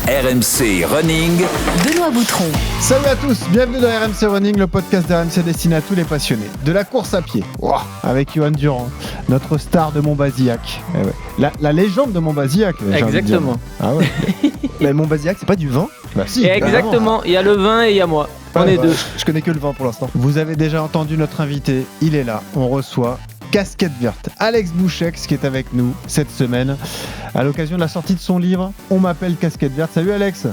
RMC Running. Benoît Boutron. Salut à tous, bienvenue dans RMC Running, le podcast d'RMC destiné à tous les passionnés de la course à pied. Wow, avec Johan Durand, notre star de Montbazillac. La légende de Montbazillac. Exactement. Ah ouais. Mais Montbazillac, c'est pas du vin? Bah si. Exactement, il y a le vin et il y a moi. On est deux. Je connais que le vin pour l'instant. Vous avez déjà entendu notre invité, il est là, on reçoit Casquette Verte, Alex Bouchex qui est avec nous cette semaine à l'occasion de la sortie de son livre On m'appelle Casquette Verte. Salut Alex.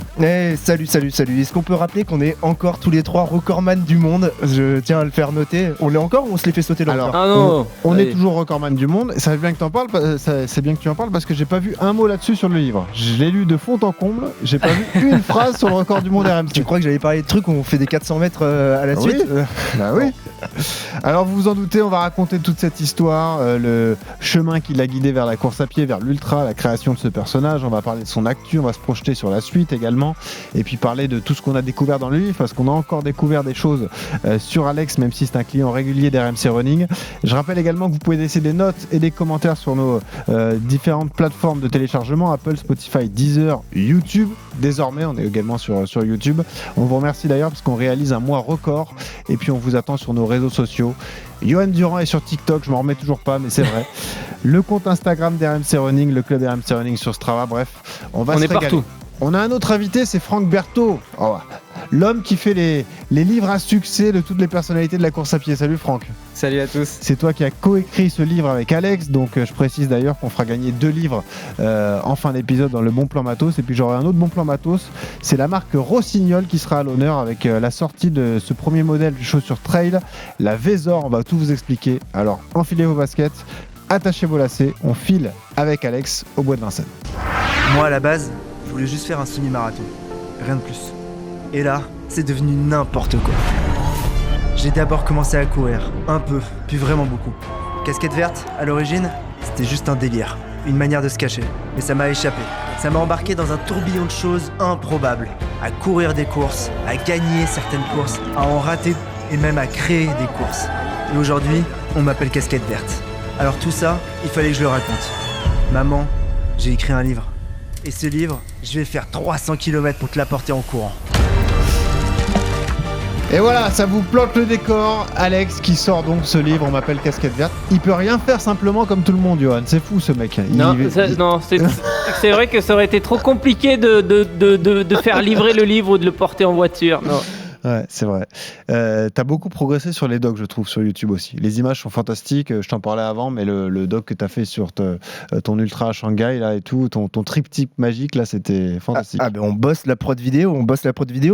Salut. Est-ce qu'on peut rappeler qu'on est encore tous les trois recordman du monde? Je tiens à le faire noter. On l'est encore ou on se les fait sauter dans le Ah non. On est toujours recordman du monde. Ça c'est bien que t'en parles, c'est bien que tu en parles parce que j'ai pas vu un mot là-dessus sur le livre. Je l'ai lu de fond en comble, j'ai pas vu une phrase sur le record du monde RMC. Tu crois que j'allais parler de trucs où on fait des 400 mètres à la suite? Bah oui. Alors vous vous en doutez, on va raconter toute cette histoire, le chemin qui l'a guidé vers la course à pied, vers l'ultra, la création de ce personnage. On va parler de son actu, on va se projeter sur la suite également, et puis parler de tout ce qu'on a découvert dans le livre, parce qu'on a encore découvert des choses sur Alex, même si c'est un client régulier d'RMC Running. Je rappelle également que vous pouvez laisser des notes et des commentaires sur nos différentes plateformes de téléchargement, Apple, Spotify, Deezer, YouTube. Désormais, on est également sur YouTube. On vous remercie d'ailleurs parce qu'on réalise un mois record, et puis on vous attend sur nos réseaux sociaux. Johan Durand est sur TikTok, je m'en remets toujours pas, mais c'est vrai. Le compte Instagram d'RMC Running, le club RMC Running sur Strava, bref, on va se régaler. Partout. On a un autre invité, c'est Franck Berthaud, l'homme qui fait les livres à succès de toutes les personnalités de la course à pied. Salut Franck. Salut à tous. C'est toi qui as coécrit ce livre avec Alex, donc je précise d'ailleurs qu'on fera gagner 2 livres en fin d'épisode dans le Bon Plan Matos, et puis j'aurai un autre Bon Plan Matos, c'est la marque Rossignol qui sera à l'honneur avec la sortie de ce premier modèle de chaussure trail, la Vésor. On va tout vous expliquer, alors enfilez vos baskets, attachez vos lacets, on file avec Alex au Bois de Vincennes. Moi à la base, je voulais juste faire un semi-marathon, rien de plus. Et là, c'est devenu n'importe quoi. J'ai d'abord commencé à courir, un peu, puis vraiment beaucoup. Casquette verte, à l'origine, c'était juste un délire, une manière de se cacher. Mais ça m'a échappé. Ça m'a embarqué dans un tourbillon de choses improbables. À courir des courses, à gagner certaines courses, à en rater et même à créer des courses. Et aujourd'hui, on m'appelle Casquette verte. Alors tout ça, il fallait que je le raconte. Maman, j'ai écrit un livre. Et ce livre, je vais faire 300 km pour te l'apporter en courant. Et voilà, ça vous plante le décor. Alex qui sort donc ce livre, On m'appelle Casquette Verte. Il peut rien faire simplement comme tout le monde, Johan. C'est fou ce mec. C'est vrai que ça aurait été trop compliqué de faire livrer le livre ou de le porter en voiture. Non. Ouais, c'est vrai. T'as beaucoup progressé sur les docs, je trouve, sur YouTube aussi. Les images sont fantastiques. Je t'en parlais avant, mais le doc que t'as fait sur ton ultra à Shanghai là et tout, ton triptyque magique là, c'était fantastique. On bosse la prod vidéo,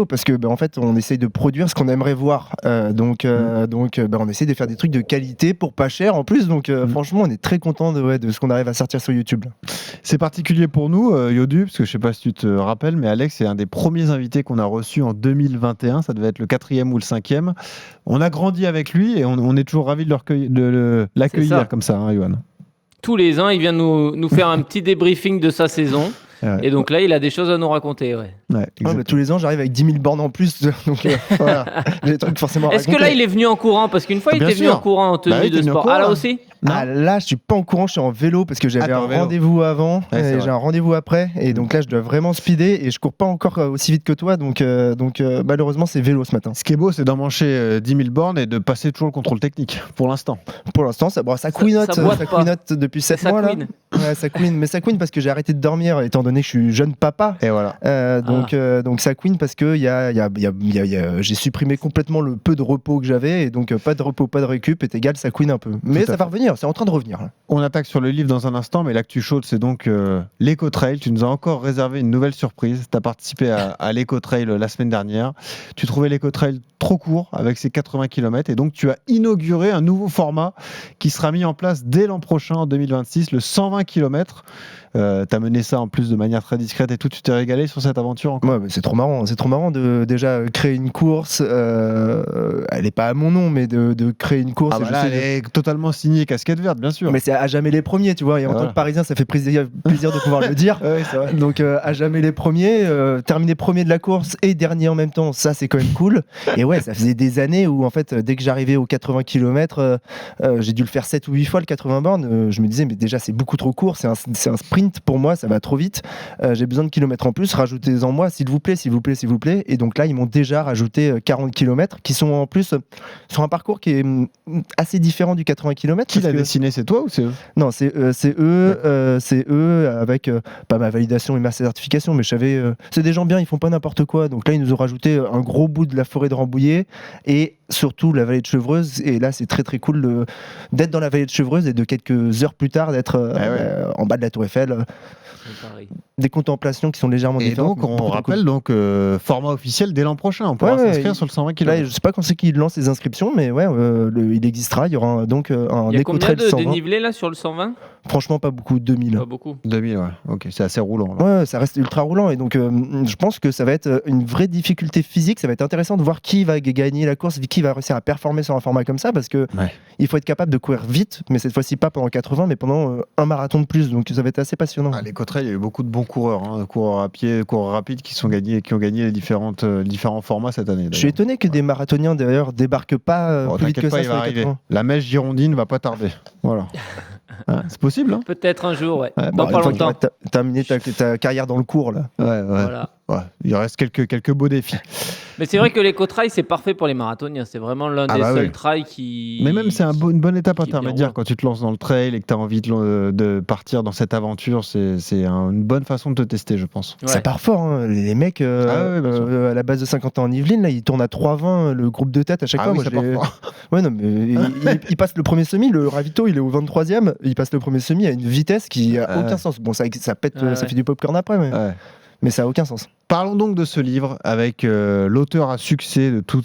parce que en fait, on essaye de produire ce qu'on aimerait voir. Donc, on essaye de faire des trucs de qualité pour pas cher en plus. Donc, franchement, on est très content de ce qu'on arrive à sortir sur YouTube. C'est particulier pour nous, Yodu, parce que je sais pas si tu te rappelles, mais Alex est un des premiers invités qu'on a reçu en 2021. Ça devait être le 4e ou le 5e. On a grandi avec lui et on est toujours ravis de l'accueillir comme ça, hein, Johan. Tous les ans, il vient nous faire un petit débriefing de sa saison. Ouais. Et donc là, il a des choses à nous raconter. Tous les ans, j'arrive avec 10 000 bornes en plus. Donc voilà, j'ai des trucs forcément à Est-ce que là, il est venu en courant? Parce qu'une fois, il était venu en courant en tenue de sport. Là aussi? Là, je suis pas en courant, je suis en vélo parce que j'avais un rendez-vous avant et j'ai un rendez-vous après. Et donc là, je dois vraiment speeder et je cours pas encore aussi vite que toi. Donc malheureusement, c'est vélo ce matin. Ce qui est beau, c'est d'emmancher 10 000 bornes et de passer toujours le contrôle technique pour l'instant. Pour l'instant, ça couinote depuis 7 mois. Là. Ouais, ça couine. Mais ça couine parce que j'ai arrêté de dormir étant donné que je suis jeune papa. Et voilà. Donc ça couine parce que j'ai supprimé complètement le peu de repos que j'avais et donc pas de repos, pas de récup est égal, ça couine un peu. Mais ça va revenir. C'est en train de revenir. Là. On attaque sur le livre dans un instant, mais l'actu chaude, c'est donc l'Eco-Trail. Tu nous as encore réservé une nouvelle surprise. Tu as participé à l'Eco-Trail la semaine dernière. Tu trouvais l'Eco-Trail trop court avec ses 80 km et donc tu as inauguré un nouveau format qui sera mis en place dès l'an prochain, en 2026, le 120 km. T'as mené ça en plus de manière très discrète et tout. Tu t'es régalé sur cette aventure encore? Ouais, mais c'est trop marrant de déjà créer une course. Elle est pas à mon nom, mais de créer une course. Elle est totalement signée Casquette Verte, bien sûr. Mais c'est à jamais les premiers, tu vois. Et en tant que Parisien, ça fait plaisir de pouvoir le dire. Ouais, c'est vrai. Donc à jamais les premiers, terminer premier de la course et dernier en même temps, ça c'est quand même cool. Et ouais, ça faisait des années où en fait, dès que j'arrivais aux 80 km, j'ai dû le faire 7 ou 8 fois le 80 bornes. Je me disais, mais déjà c'est beaucoup trop court, c'est un sprint. sprint pour moi, ça va trop vite. J'ai besoin de kilomètres en plus, rajoutez-en moi, s'il vous plaît. Et donc là, ils m'ont déjà rajouté 40 kilomètres qui sont en plus sur un parcours qui est assez différent du 80 km. Qui l'a dessiné, c'est toi ou c'est eux? Non, c'est eux avec pas ma validation et ma certification, mais je savais, c'est des gens bien, ils font pas n'importe quoi. Donc là, ils nous ont rajouté un gros bout de la forêt de Rambouillet et surtout la vallée de Chevreuse. Et là, c'est très très cool d'être dans la vallée de Chevreuse et de quelques heures plus tard d'être en bas de la Tour Eiffel. Des contemplations qui sont légèrement différentes. Et donc, on rappelle format officiel dès l'an prochain. On pourra s'inscrire sur le 120 km. Là, je sais pas quand c'est qu'ils lancent les inscriptions, mais il existera. Il y aura donc un éco-trail 120. Il y a combien de dénivelé là sur le 120 ? Franchement, pas beaucoup, 2000. Pas beaucoup. 2000, ouais. Ok, c'est assez roulant. Là. Ouais, ça reste ultra roulant. Et donc, je pense que ça va être une vraie difficulté physique. Ça va être intéressant de voir qui va gagner la course, qui va réussir à performer sur un format comme ça, parce que il faut être capable de courir vite, mais cette fois-ci pas pendant 80, mais pendant un marathon de plus. Donc, ça va être assez passionnant. L'éco-trail, il y a eu beaucoup de bons coureurs, coureurs à pied, coureurs rapides qui ont gagné les différents formats cette année. D'ailleurs. Je suis étonné que des marathoniens d'ailleurs débarquent pas plus vite que ça sur les 80. La mèche girondine va pas tarder. Voilà. C'est possible, hein. Peut-être un jour, dans pas longtemps. T'as terminé ta carrière dans le cours, là. Voilà. Il reste quelques beaux défis. Mais c'est vrai que l'éco-trail, c'est parfait pour les marathoniens. C'est vraiment l'un des seuls trails qui... Mais même, c'est une bonne étape intermédiaire quand tu te lances dans le trail et que tu as envie de partir dans cette aventure. C'est une bonne façon de te tester, je pense. Ça part fort, hein. Les mecs, à la base de 50 ans en Yvelines, là, ils tournent à 3,20 le groupe de tête à chaque fois. Oui, ça part fort. Non, mais il passe le premier semi, le ravito, il est au 23e. Il passe le premier semi à une vitesse qui n'a aucun sens. Bon, ça pète, ça fait du popcorn après, mais ça n'a aucun sens. Parlons donc de ce livre avec l'auteur à succès de tous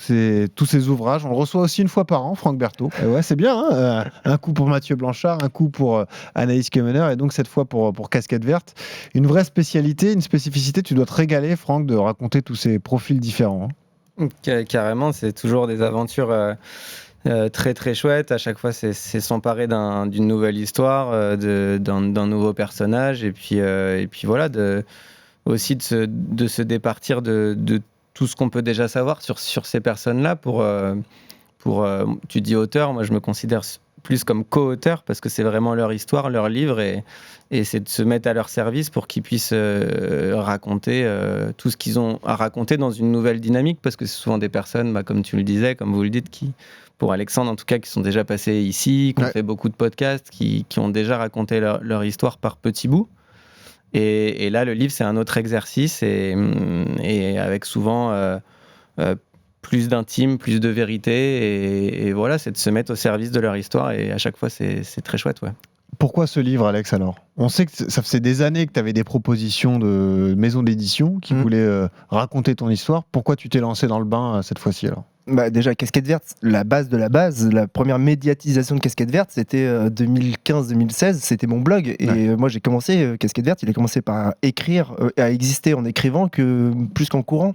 ces ouvrages. On le reçoit aussi une fois par an, Franck Berthaud. C'est bien, hein, un coup pour Mathieu Blanchard, un coup pour Anaïs Kemener et donc cette fois pour Casquette Verte. Une vraie spécialité, une spécificité. Tu dois te régaler, Franck, de raconter tous ces profils différents. Carrément, c'est toujours des aventures... très très chouette. À chaque fois, c'est s'emparer d'une nouvelle histoire, d'un nouveau personnage, et puis voilà, aussi de se départir de tout ce qu'on peut déjà savoir sur ces personnes-là. Tu dis auteur, moi je me considère plus comme co-auteur parce que c'est vraiment leur histoire, leur livre, et c'est de se mettre à leur service pour qu'ils puissent raconter tout ce qu'ils ont à raconter dans une nouvelle dynamique, parce que c'est souvent des personnes, comme tu le disais, comme vous le dites, pour Alexandre en tout cas, qui sont déjà passés ici, qui ont fait beaucoup de podcasts, qui ont déjà raconté leur histoire par petits bouts. Et là, le livre, c'est un autre exercice, et avec souvent plus d'intime, plus de vérité, et voilà, c'est de se mettre au service de leur histoire, et à chaque fois, c'est très chouette, Pourquoi ce livre, Alex, alors ? On sait que ça faisait des années que tu avais des propositions de maisons d'édition qui voulaient raconter ton histoire. Pourquoi tu t'es lancé dans le bain cette fois-ci, alors ? Déjà, Casquette Verte, la base de la base, la première médiatisation de Casquette Verte, c'était 2015-2016, c'était mon blog. Et moi, j'ai commencé, Casquette Verte, il a commencé par écrire, à exister en écrivant plus qu'en courant.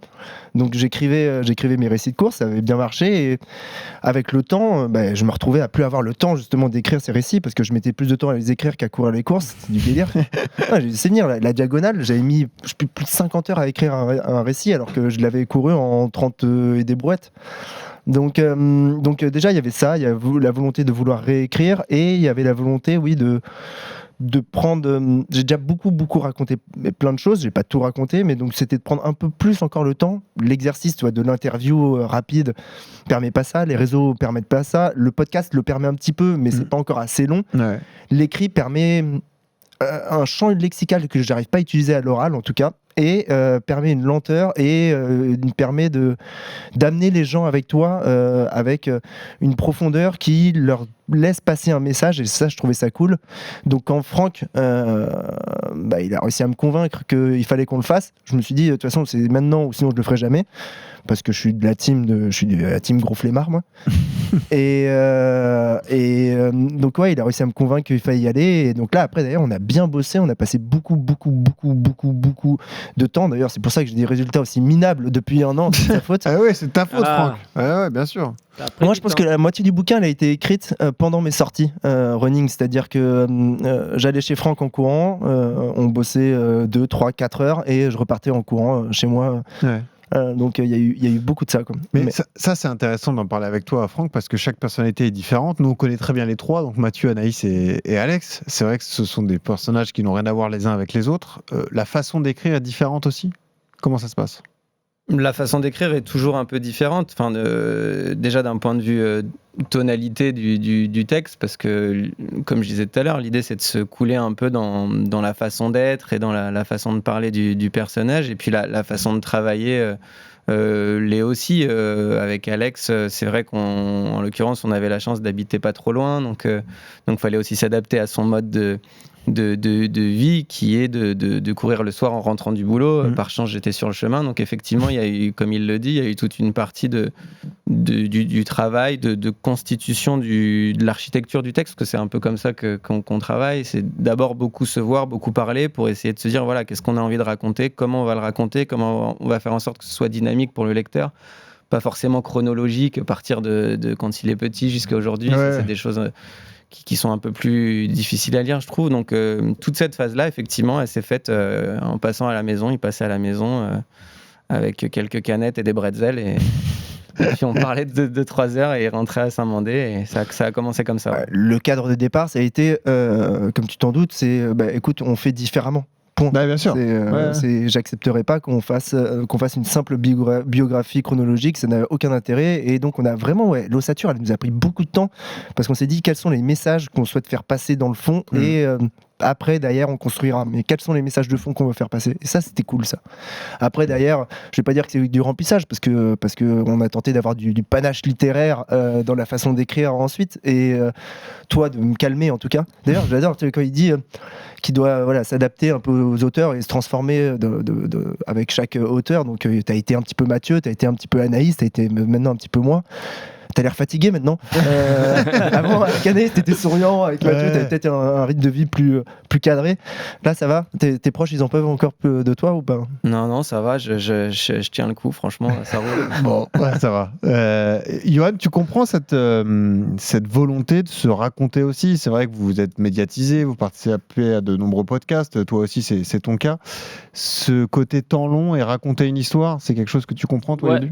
Donc j'écrivais mes récits de course, ça avait bien marché. Et avec le temps, je me retrouvais à plus avoir le temps justement d'écrire ces récits, parce que je mettais plus de temps à les écrire qu'à courir les courses. C'est du délire. J'ai dû saigner la diagonale, j'avais mis plus de 50 heures à écrire un récit, alors que je l'avais couru en 30 et des brouettes. Donc déjà il y avait ça, il y avait la volonté de vouloir réécrire, et il y avait la volonté de prendre, j'ai déjà beaucoup raconté plein de choses, j'ai pas tout raconté, mais donc c'était de prendre un peu plus encore le temps. L'exercice de l'interview rapide permet pas ça, les réseaux permettent pas ça, le podcast le permet un petit peu, mais c'est pas encore assez long. L'écrit permet un champ lexical que j'arrive pas à utiliser à l'oral en tout cas, et permet une lenteur, et permet d'amener les gens avec toi avec une profondeur qui leur laisse passer un message, et ça, je trouvais ça cool. Donc quand Franck il a réussi à me convaincre qu'il fallait qu'on le fasse, je me suis dit de toute façon c'est maintenant ou sinon je le ferai jamais, parce que je suis de la team gros flemmard, moi. et donc il a réussi à me convaincre qu'il fallait y aller, et donc là après d'ailleurs on a bien bossé, on a passé beaucoup de temps. D'ailleurs c'est pour ça que j'ai des résultats aussi minables depuis un an. C'est ta faute. C'est ta faute, Franck. Bien sûr. Moi je pense que la moitié du bouquin elle a été écrite pendant mes sorties running, c'est-à-dire que j'allais chez Franck en courant, on bossait 2, 3, 4 heures, et je repartais en courant chez moi. Donc il y a eu beaucoup de ça. Quoi. Mais ça, c'est intéressant d'en parler avec toi, Franck, parce que chaque personnalité est différente. Nous, on connaît très bien les trois, donc Mathieu, Anaïs et Alex. C'est vrai que ce sont des personnages qui n'ont rien à voir les uns avec les autres. La façon d'écrire est différente aussi. Comment ça se passe ? La façon d'écrire est toujours un peu différente. Enfin, déjà d'un point de vue tonalité du texte, parce que, comme je disais tout à l'heure, l'idée c'est de se couler un peu dans la façon d'être et dans la façon de parler du personnage, et puis la façon de travailler l'est aussi. Avec Alex, c'est vrai qu'en l'occurrence, on avait la chance d'habiter pas trop loin, donc fallait aussi s'adapter à son mode de vie, qui est de courir le soir en rentrant du boulot. Par chance, j'étais sur le chemin, donc effectivement, il y a eu, comme il le dit, il y a eu toute une partie du travail, de constitution de l'architecture du texte, parce que c'est un peu comme ça qu'on travaille. C'est d'abord beaucoup se voir, beaucoup parler, pour essayer de se dire, voilà, qu'est-ce qu'on a envie de raconter, comment on va le raconter, comment on va faire en sorte que ce soit dynamique pour le lecteur, pas forcément chronologique, partir de quand il est petit jusqu'à aujourd'hui. Ouais. C'est des choses qui sont un peu plus difficiles à lire, je trouve. Donc toute cette phase-là, effectivement, elle s'est faite en passant à la maison. Il passait à la maison avec quelques canettes et des bretzels, et puis on parlait de 3 heures, et il rentrait à Saint-Mandé, et ça a commencé comme ça. Ouais. Le cadre de départ, ça a été, comme tu t'en doutes, c'est écoute, on fait différemment. Point. Bah, bien sûr. J'accepterai pas qu'on fasse une simple biographie chronologique, ça n'a aucun intérêt. Et donc on a vraiment, l'ossature, elle nous a pris beaucoup de temps, parce qu'on s'est dit quels sont les messages qu'on souhaite faire passer dans le fond, et après, derrière, on construira. Mais quels sont les messages de fond qu'on veut faire passer ? Et ça, c'était cool, ça. Après, derrière, je vais pas dire que c'est du remplissage, parce que on a tenté d'avoir du panache littéraire dans la façon d'écrire ensuite. Et toi, de me calmer, en tout cas. D'ailleurs, j'adore quand il dit qu'il doit s'adapter un peu aux auteurs et se transformer avec chaque auteur. Donc, tu as été un petit peu Mathieu, tu as été un petit peu Anaïs, tu as été maintenant un petit peu moi. T'as l'air fatigué maintenant. Avant, avec Anaïs, t'étais souriant. Avec Mathieu, t'avais peut-être un rythme de vie plus cadré. Là, ça va ? Tes proches, ils en peuvent encore de toi ou pas ? Non, ça va. Je tiens le coup, franchement, ça roule. Bon, ça va. Johan, tu comprends cette volonté de se raconter aussi ? C'est vrai que vous êtes médiatisé, vous participez à de nombreux podcasts. Toi aussi, c'est ton cas. Ce côté temps long et raconter une histoire, c'est quelque chose que tu comprends, toi, Edu ?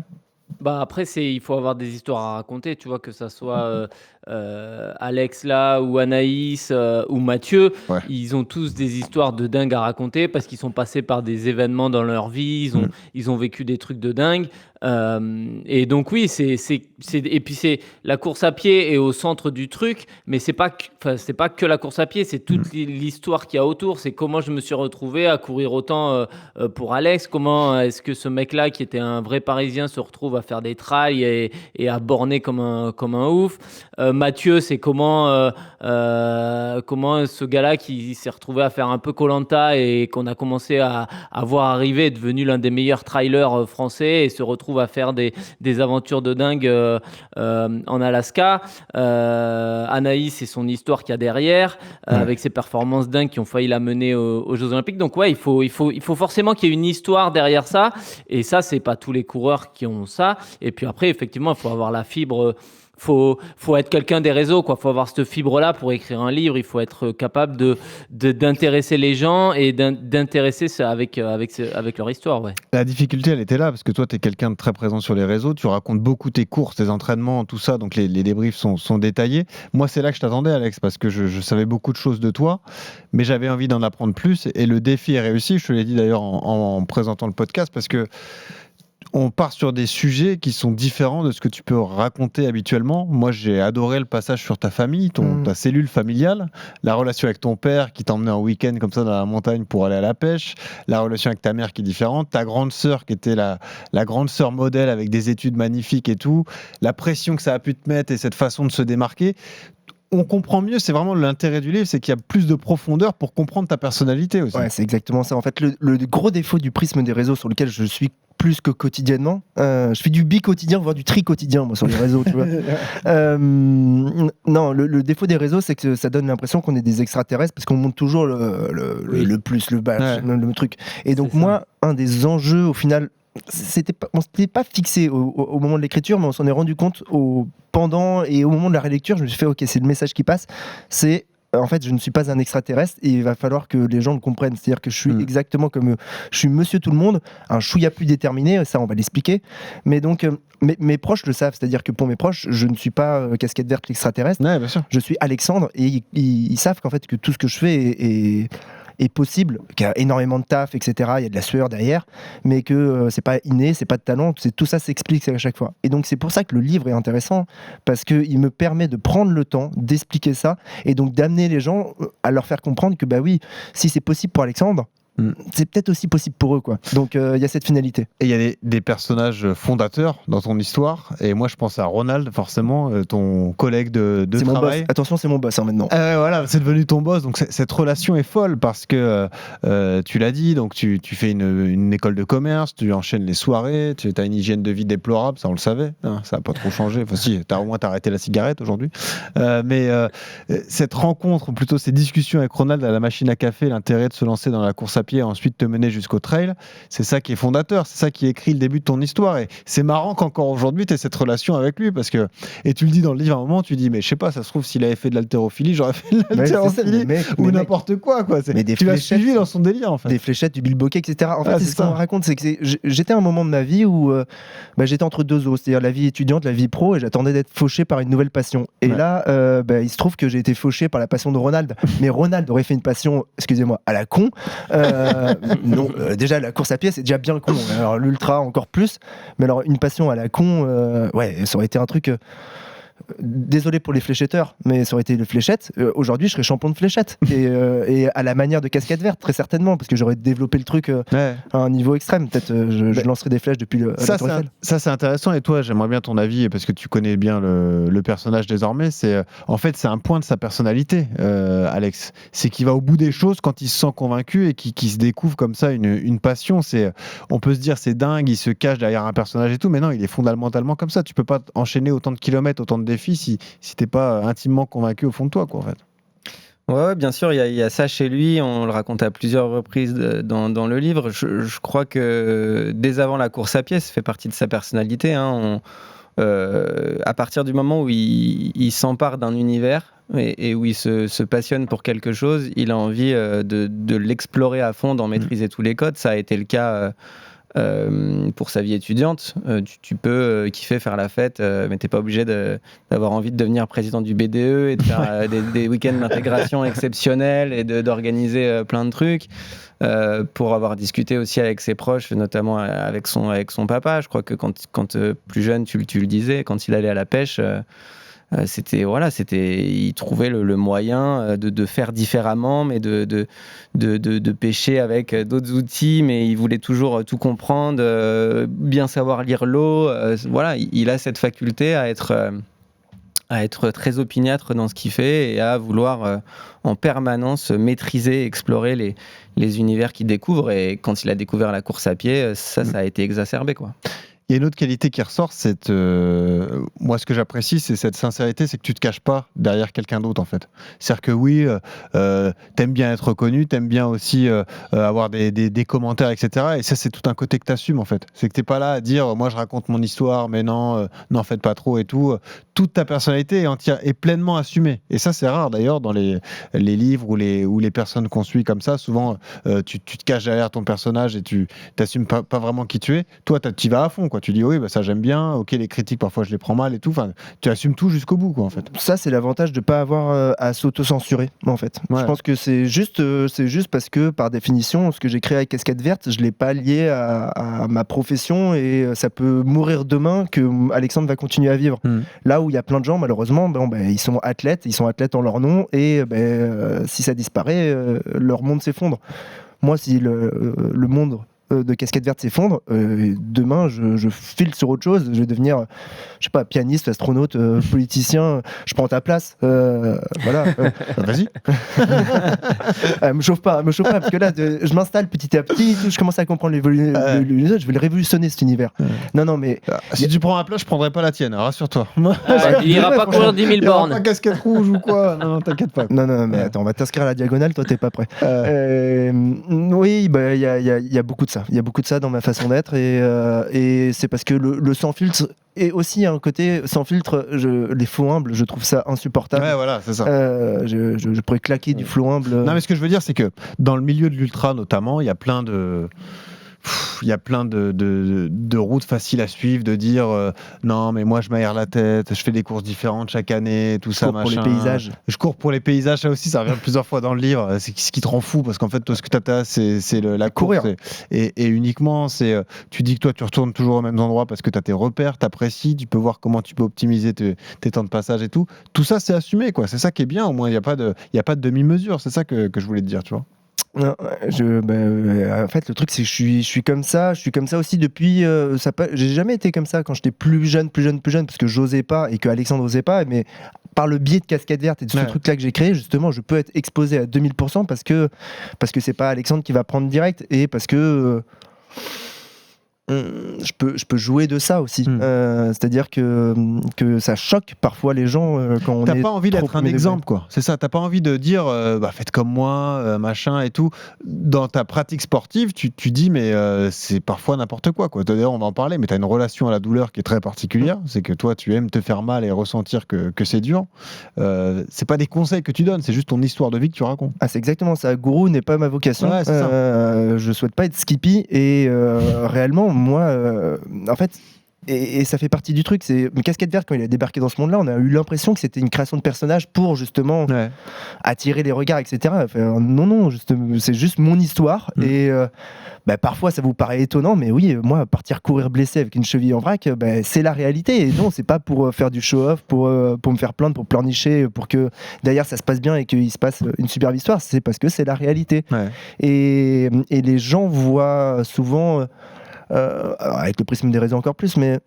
Bah après, il faut avoir des histoires à raconter, tu vois, que ça soit Alex là, ou Anaïs, ou Mathieu. Ouais. Ils ont tous des histoires de dingue à raconter, parce qu'ils sont passés par des événements dans leur vie, ils ont vécu des trucs de dingue. Et donc oui, et puis c'est la course à pied est au centre du truc, mais c'est pas que la course à pied, c'est toute l'histoire qu'il y a autour. C'est comment je me suis retrouvé à courir autant pour Alex, comment est-ce que ce mec-là qui était un vrai Parisien se retrouve à faire des trails et à borner comme un ouf. Mathieu, c'est comment ce gars-là qui s'est retrouvé à faire un peu Koh-Lanta et qu'on a commencé à voir arriver, est devenu l'un des meilleurs trailers français et se retrouve à faire des aventures de dingue en Alaska. Anaïs, c'est son histoire qu'il y a derrière, avec ses performances dingues qui ont failli la mener aux Jeux Olympiques. Donc ouais, il faut forcément qu'il y ait une histoire derrière ça, et ça, c'est pas tous les coureurs qui ont ça. Et puis après, effectivement, il faut avoir la fibre. Faut être quelqu'un des réseaux, quoi. Faut avoir cette fibre-là pour écrire un livre. Il faut être capable d'intéresser les gens et d'intéresser ça avec leur histoire, ouais. La difficulté, elle était là, parce que toi, tu es quelqu'un de très présent sur les réseaux. Tu racontes beaucoup tes courses, tes entraînements, tout ça. Donc, les débriefs sont détaillés. Moi, c'est là que je t'attendais, Alex, parce que je savais beaucoup de choses de toi, mais j'avais envie d'en apprendre plus. Et le défi est réussi. Je te l'ai dit d'ailleurs en présentant le podcast, parce que on part sur des sujets qui sont différents de ce que tu peux raconter habituellement. Moi, j'ai adoré le passage sur ta famille, ta cellule familiale, la relation avec ton père qui t'emmenait en week-end comme ça dans la montagne pour aller à la pêche, la relation avec ta mère qui est différente, ta grande sœur qui était la grande sœur modèle avec des études magnifiques et tout, la pression que ça a pu te mettre et cette façon de se démarquer. On comprend mieux, c'est vraiment l'intérêt du livre, c'est qu'il y a plus de profondeur pour comprendre ta personnalité aussi. Ouais, c'est exactement ça. En fait, le gros défaut du prisme des réseaux sur lequel je suis plus que quotidiennement, je fais du bi-quotidien, voire du tri-quotidien, moi, sur les réseaux, tu vois. Non, le défaut des réseaux, c'est que ça donne l'impression qu'on est des extraterrestres, parce qu'on montre toujours le plus, le bas, le truc. Et donc, moi, un des enjeux, au final, on s'était pas fixé au moment de l'écriture, mais on s'en est rendu compte pendant et au moment de la relecture. Je me suis fait, ok, c'est le message qui passe, c'est en fait, je ne suis pas un extraterrestre et il va falloir que les gens le comprennent. C'est-à-dire que je suis exactement comme je suis monsieur tout le monde, un chouïa plus déterminé, ça on va l'expliquer. Mais donc, mes proches le savent, c'est-à-dire que pour mes proches, je ne suis pas casquette verte l'extraterrestre, Ouais, bien sûr. je suis Alexandre et ils savent qu'en fait que tout ce que je fais est possible, qu'il y a énormément de taf, etc. Il y a de la sueur derrière, mais que c'est pas inné, c'est pas de talent, tout ça s'explique à chaque fois. Et donc c'est pour ça que le livre est intéressant, parce qu'il me permet de prendre le temps d'expliquer ça, et donc d'amener les gens à leur faire comprendre que bah oui, si c'est possible pour Alexandre, c'est peut-être aussi possible pour eux, quoi. Donc il y a cette finalité. Et il y a des personnages fondateurs dans ton histoire. Et moi, je pense à Ronald, forcément, ton collègue de C'est mon boss. travail. Attention, c'est mon boss maintenant. Voilà, c'est devenu ton boss. Donc cette relation est folle parce que tu l'as dit. Donc tu fais une école de commerce, tu enchaînes les soirées, tu as une hygiène de vie déplorable. Ça, on le savait. Hein, ça n'a pas trop changé. Enfin, si, au moins t'as arrêté la cigarette aujourd'hui. Mais cette rencontre, ou plutôt ces discussions avec Ronald à la machine à café, l'intérêt de se lancer dans la course à pied, ensuite te mener jusqu'au trail, c'est ça qui est fondateur, c'est ça qui écrit le début de ton histoire. Et c'est marrant qu'encore aujourd'hui tu aies cette relation avec lui, parce que, et tu le dis dans le livre à un moment, tu dis mais je sais pas, ça se trouve s'il avait fait de l'haltérophilie, j'aurais fait de l'haltérophilie ou n'importe quoi. Mais tu l'as suivi dans son délire en fait. Des fléchettes, du bilboquet, etc. En fait, c'est ce qu'on raconte, c'est que j'étais à un moment de ma vie où j'étais entre deux eaux, c'est-à-dire la vie étudiante, la vie pro, et j'attendais d'être fauché par une nouvelle passion. Et là, il se trouve que j'ai été fauché par la passion de Ronald. Mais Ronald aurait fait une passion, excusez-moi, à la con. Non, déjà la course à pied c'est déjà bien con, alors l'ultra encore plus, mais alors une passion à la con, ça aurait été un truc désolé pour les fléchetteurs, mais ça aurait été le fléchette. Aujourd'hui, je serais champion de fléchette. Et à la manière de casquette verte, très certainement, parce que j'aurais développé le truc à un niveau extrême. Peut-être je lancerai des flèches depuis le Tour Eiffel. Ça, c'est intéressant. Et toi, j'aimerais bien ton avis, parce que tu connais bien le personnage désormais. En fait, c'est un point de sa personnalité, Alex. C'est qu'il va au bout des choses quand il se sent convaincu et qu'il se découvre comme ça une passion. On peut se dire, c'est dingue, il se cache derrière un personnage et tout, mais non, il est fondamentalement comme ça. Tu peux pas enchaîner autant de kilomètres, autant de défis si t'es pas intimement convaincu au fond de toi, quoi, en fait. Ouais, bien sûr, il y a ça chez lui, on le raconte à plusieurs reprises dans le livre. Je crois que dès avant la course à pied, ça fait partie de sa personnalité. Hein. À partir du moment où il s'empare d'un univers et où il se passionne pour quelque chose, il a envie de l'explorer à fond, d'en maîtriser tous les codes. Ça a été le cas pour sa vie étudiante. Tu peux kiffer faire la fête, mais t'es pas obligé d'avoir envie de devenir président du BDE et de faire des week-ends d'intégration exceptionnels et d'organiser plein de trucs. Pour avoir discuté aussi avec ses proches, notamment avec son papa. Je crois que quand plus jeune, tu le disais, quand il allait à la pêche, il trouvait le moyen de faire différemment, mais de pêcher avec d'autres outils, mais il voulait toujours tout comprendre, bien savoir lire l'eau. Il a cette faculté à être très opiniâtre dans ce qu'il fait et à vouloir en permanence maîtriser, explorer les univers qu'il découvre. Et quand il a découvert la course à pied, ça a été exacerbé, quoi. Il y a une autre qualité qui ressort, moi ce que j'apprécie, c'est cette sincérité, c'est que tu te caches pas derrière quelqu'un d'autre, en fait. C'est-à-dire que oui, t'aimes bien être reconnu, t'aimes bien aussi avoir des commentaires, etc. Et ça, c'est tout un côté que t'assumes, en fait. C'est que t'es pas là à dire, moi je raconte mon histoire, mais non, n'en faites pas trop et tout. Toute ta personnalité est pleinement assumée. Et ça, c'est rare d'ailleurs dans les livres ou les personnes qu'on suit comme ça. Souvent, tu te caches derrière ton personnage et tu t'assumes pas vraiment qui tu es. Toi, tu vas à fond, quoi. Tu dis oui, ça j'aime bien. Ok, les critiques parfois je les prends mal et tout. Enfin, tu assumes tout jusqu'au bout, quoi, en fait. Ça, c'est l'avantage de pas avoir à s'auto-censurer, en fait. Ouais. Je pense que c'est juste parce que par définition, ce que j'ai créé avec Casquette Verte, je l'ai pas lié à ma profession et ça peut mourir demain que Alexandre va continuer à vivre. Là où il y a plein de gens, malheureusement, ils sont athlètes en leur nom et si ça disparaît, leur monde s'effondre. Moi, si le monde de Casquette Verte s'effondre, demain je file sur autre chose, je vais devenir je sais pas, pianiste, astronaute, politicien, je prends ta place, voilà. Vas-y. Me chauffe pas parce que là je m'installe petit à petit, je commence à comprendre je vais le révolutionner cet univers. Non mais si tu prends ma place, je prendrai pas la tienne, rassure-toi. Il ira pas courir 10 000 bornes. Pas casquette rouge ou quoi. Non, t'inquiète pas. Non mais attends, on va t'inscrire à la diagonale, toi t'es pas prêt. Oui, il y a beaucoup de ça. voilà, il y a beaucoup de ça dans ma façon d'être et c'est parce que le sans filtre et aussi un côté sans filtre, les faux humbles, je trouve ça insupportable. Ouais, voilà, c'est ça. Je pourrais claquer du faux humble. Non, mais ce que je veux dire, c'est que dans le milieu de l'ultra notamment, il y a plein de routes faciles à suivre, de dire non mais moi je m'aère la tête, je fais des courses différentes chaque année, tout ça, machin. Pour les paysages. Je cours pour les paysages, ça aussi, ça revient plusieurs fois dans le livre. C'est ce qui te rend fou, parce qu'en fait, toi, ce que t'as, c'est la course. Courir. Et uniquement, tu dis que toi, tu retournes toujours aux mêmes endroits parce que t'as tes repères, t'apprécies, tu peux voir comment tu peux optimiser tes temps de passage et tout. Tout ça, c'est assumé, quoi. C'est ça qui est bien, au moins, il n'y a pas de demi-mesure. C'est ça que je voulais te dire, tu vois. Non, en fait, le truc, c'est que je suis comme ça aussi depuis. J'ai jamais été comme ça quand j'étais plus jeune, parce que j'osais pas et que Alexandre osait pas. Mais par le biais de Casquette Verte et de ce truc-là que j'ai créé, justement, je peux être exposé à 2000% parce que c'est pas Alexandre qui va prendre direct et parce que. Je peux jouer de ça aussi. C'est-à-dire que ça choque parfois les gens quand on est. T'as pas envie d'être un trop exemple, quoi. C'est ça, t'as pas envie de dire faites comme moi, machin et tout. Dans ta pratique sportive, tu dis mais c'est parfois n'importe quoi. D'ailleurs, on va en parler, mais t'as une relation à la douleur qui est très particulière. C'est que toi, tu aimes te faire mal et ressentir que c'est dur. C'est pas des conseils que tu donnes, c'est juste ton histoire de vie que tu racontes. Ah, c'est exactement ça. Gourou n'est pas ma vocation. Ouais, c'est ça. Je souhaite pas être Skippy et réellement, moi, en fait, et ça fait partie du truc. C'est Casquette Verte, quand il a débarqué dans ce monde-là, on a eu l'impression que c'était une création de personnage pour justement attirer les regards, etc. Enfin, non, c'est juste mon histoire. Et parfois, ça vous paraît étonnant, mais oui, moi, partir courir blessé avec une cheville en vrac, c'est la réalité. Et non, c'est pas pour faire du show-off, pour me faire plaindre, pour pleurnicher, pour que derrière ça se passe bien et qu'il se passe une superbe histoire. C'est parce que c'est la réalité. Et les gens voient souvent. Avec le prisme des réseaux encore plus, mais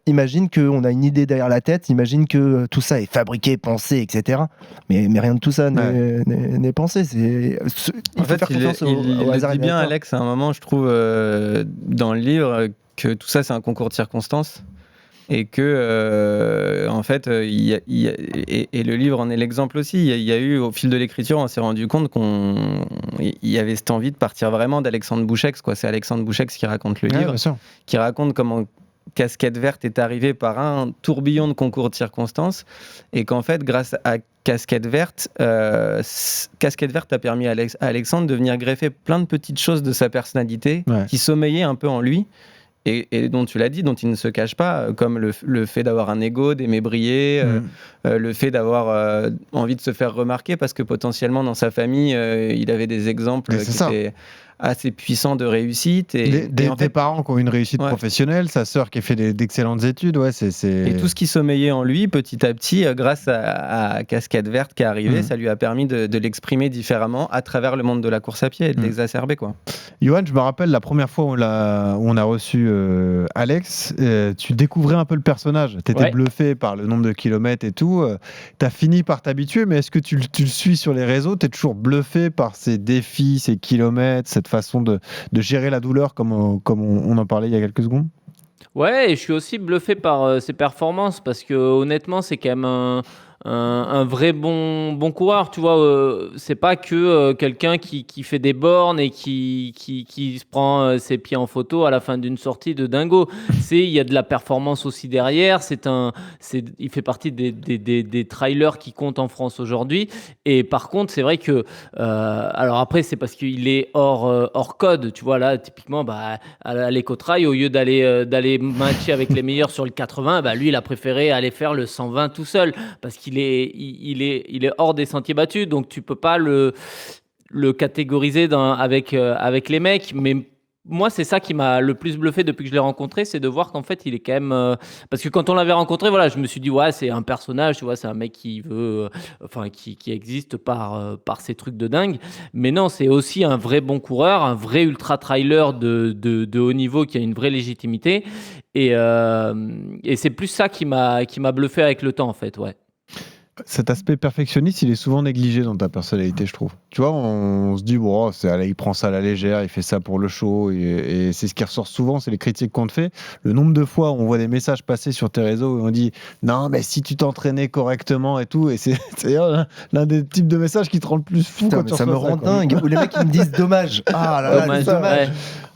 imagine qu'on a une idée derrière la tête, imagine que tout ça est fabriqué, pensé, etc. Mais rien de tout ça n'est pensé. En fait, il le dit bien, Alex, à un moment, je trouve, dans le livre, que tout ça, c'est un concours de circonstances. Et que, en fait, et le livre en est l'exemple aussi. Il y a eu, au fil de l'écriture, on s'est rendu compte qu'il y avait cette envie de partir vraiment d'Alexandre Bouchex, quoi. C'est Alexandre Bouchex qui raconte le livre, qui raconte comment Casquette Verte est arrivé par un tourbillon de concours de circonstances, et qu'en fait, grâce à Casquette Verte a permis à Alexandre de venir greffer plein de petites choses de sa personnalité qui sommeillaient un peu en lui. Et dont tu l'as dit, dont il ne se cache pas, comme le fait d'avoir un ego, d'aimer briller, le fait d'avoir envie de se faire remarquer, parce que potentiellement dans sa famille, il avait des exemples qui étaient assez puissant de réussite. Des parents qui ont une réussite professionnelle, sa sœur qui a fait d'excellentes études. Et tout ce qui sommeillait en lui, petit à petit, grâce à Casquette Verte qui est arrivée, ça lui a permis de l'exprimer différemment à travers le monde de la course à pied et de l'exacerber, quoi. Johan, je me rappelle la première fois où on a reçu Alex, tu découvrais un peu le personnage. Tu étais bluffé par le nombre de kilomètres et tout. Tu as fini par t'habituer, mais est-ce que tu le suis sur les réseaux? Tu es toujours bluffé par ces défis, ces kilomètres, cette façon de gérer la douleur comme on en parlait il y a quelques secondes? Ouais, et je suis aussi bluffé par ses performances parce que honnêtement, c'est quand même un vrai bon coureur, tu vois. C'est pas que quelqu'un qui fait des bornes et qui se prend ses pieds en photo à la fin d'une sortie de dingo. Il y a de la performance aussi derrière. Il fait partie des trailers qui comptent en France aujourd'hui. Et par contre, c'est vrai que alors après, c'est parce qu'il est hors code, tu vois. Là, typiquement, à l'Ecotrail, au lieu d'aller matcher avec les meilleurs sur le 80, lui, il a préféré aller faire le 120 tout seul parce qu'il est hors des sentiers battus, donc tu peux pas le catégoriser avec les mecs. Mais moi, c'est ça qui m'a le plus bluffé depuis que je l'ai rencontré, c'est de voir qu'en fait, il est quand même... parce que quand on l'avait rencontré, voilà, je me suis dit, ouais, c'est un personnage, tu vois, c'est un mec qui veut... qui existe par ces trucs de dingue. Mais non, c'est aussi un vrai bon coureur, un vrai ultra-trailer de haut niveau qui a une vraie légitimité. Et c'est plus ça qui m'a bluffé avec le temps, en fait, ouais. Cet aspect perfectionniste, il est souvent négligé dans ta personnalité, je trouve. Tu vois, on se dit, bon, il prend ça à la légère, il fait ça pour le show, et c'est ce qui ressort souvent, c'est les critiques qu'on te fait. Le nombre de fois où on voit des messages passer sur tes réseaux où on dit, non, mais si tu t'entraînais correctement et tout, et c'est l'un des types de messages qui te rend le plus fou. Putain, quand ça me rend dingue. Ou les mecs qui me disent dommage. Ah là là, dommage.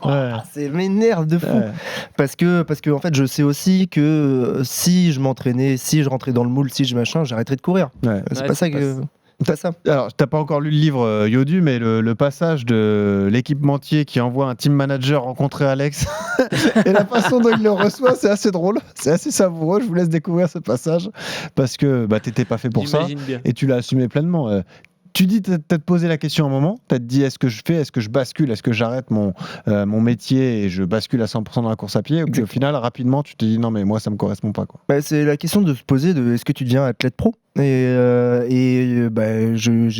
Ça m'énerve de fou. Ouais. Parce que en fait, je sais aussi que si je m'entraînais, si je rentrais dans le moule, si je machin, j'arrêterais de courir. Ouais. C'est Ouais, pas ça c'est que. C'est pas ça. Alors, t'as pas encore lu le livre Yodu, mais le passage de l'équipementier qui envoie un team manager rencontrer Alex et la façon dont il le reçoit, c'est assez drôle, c'est assez savoureux. Je vous laisse découvrir ce passage parce que t'étais pas fait pour ça J'imagine bien. et tu l'as assumé pleinement. Tu dis, t'as posé la question un moment, t'as te dit est-ce que je fais, est-ce que je bascule, est-ce que j'arrête mon métier et je bascule à 100% dans la course à pied, ou puis au final, rapidement, tu te dis non, mais moi ça me correspond pas, quoi. Bah, c'est la question de se poser de est-ce que tu deviens athlète pro j'ai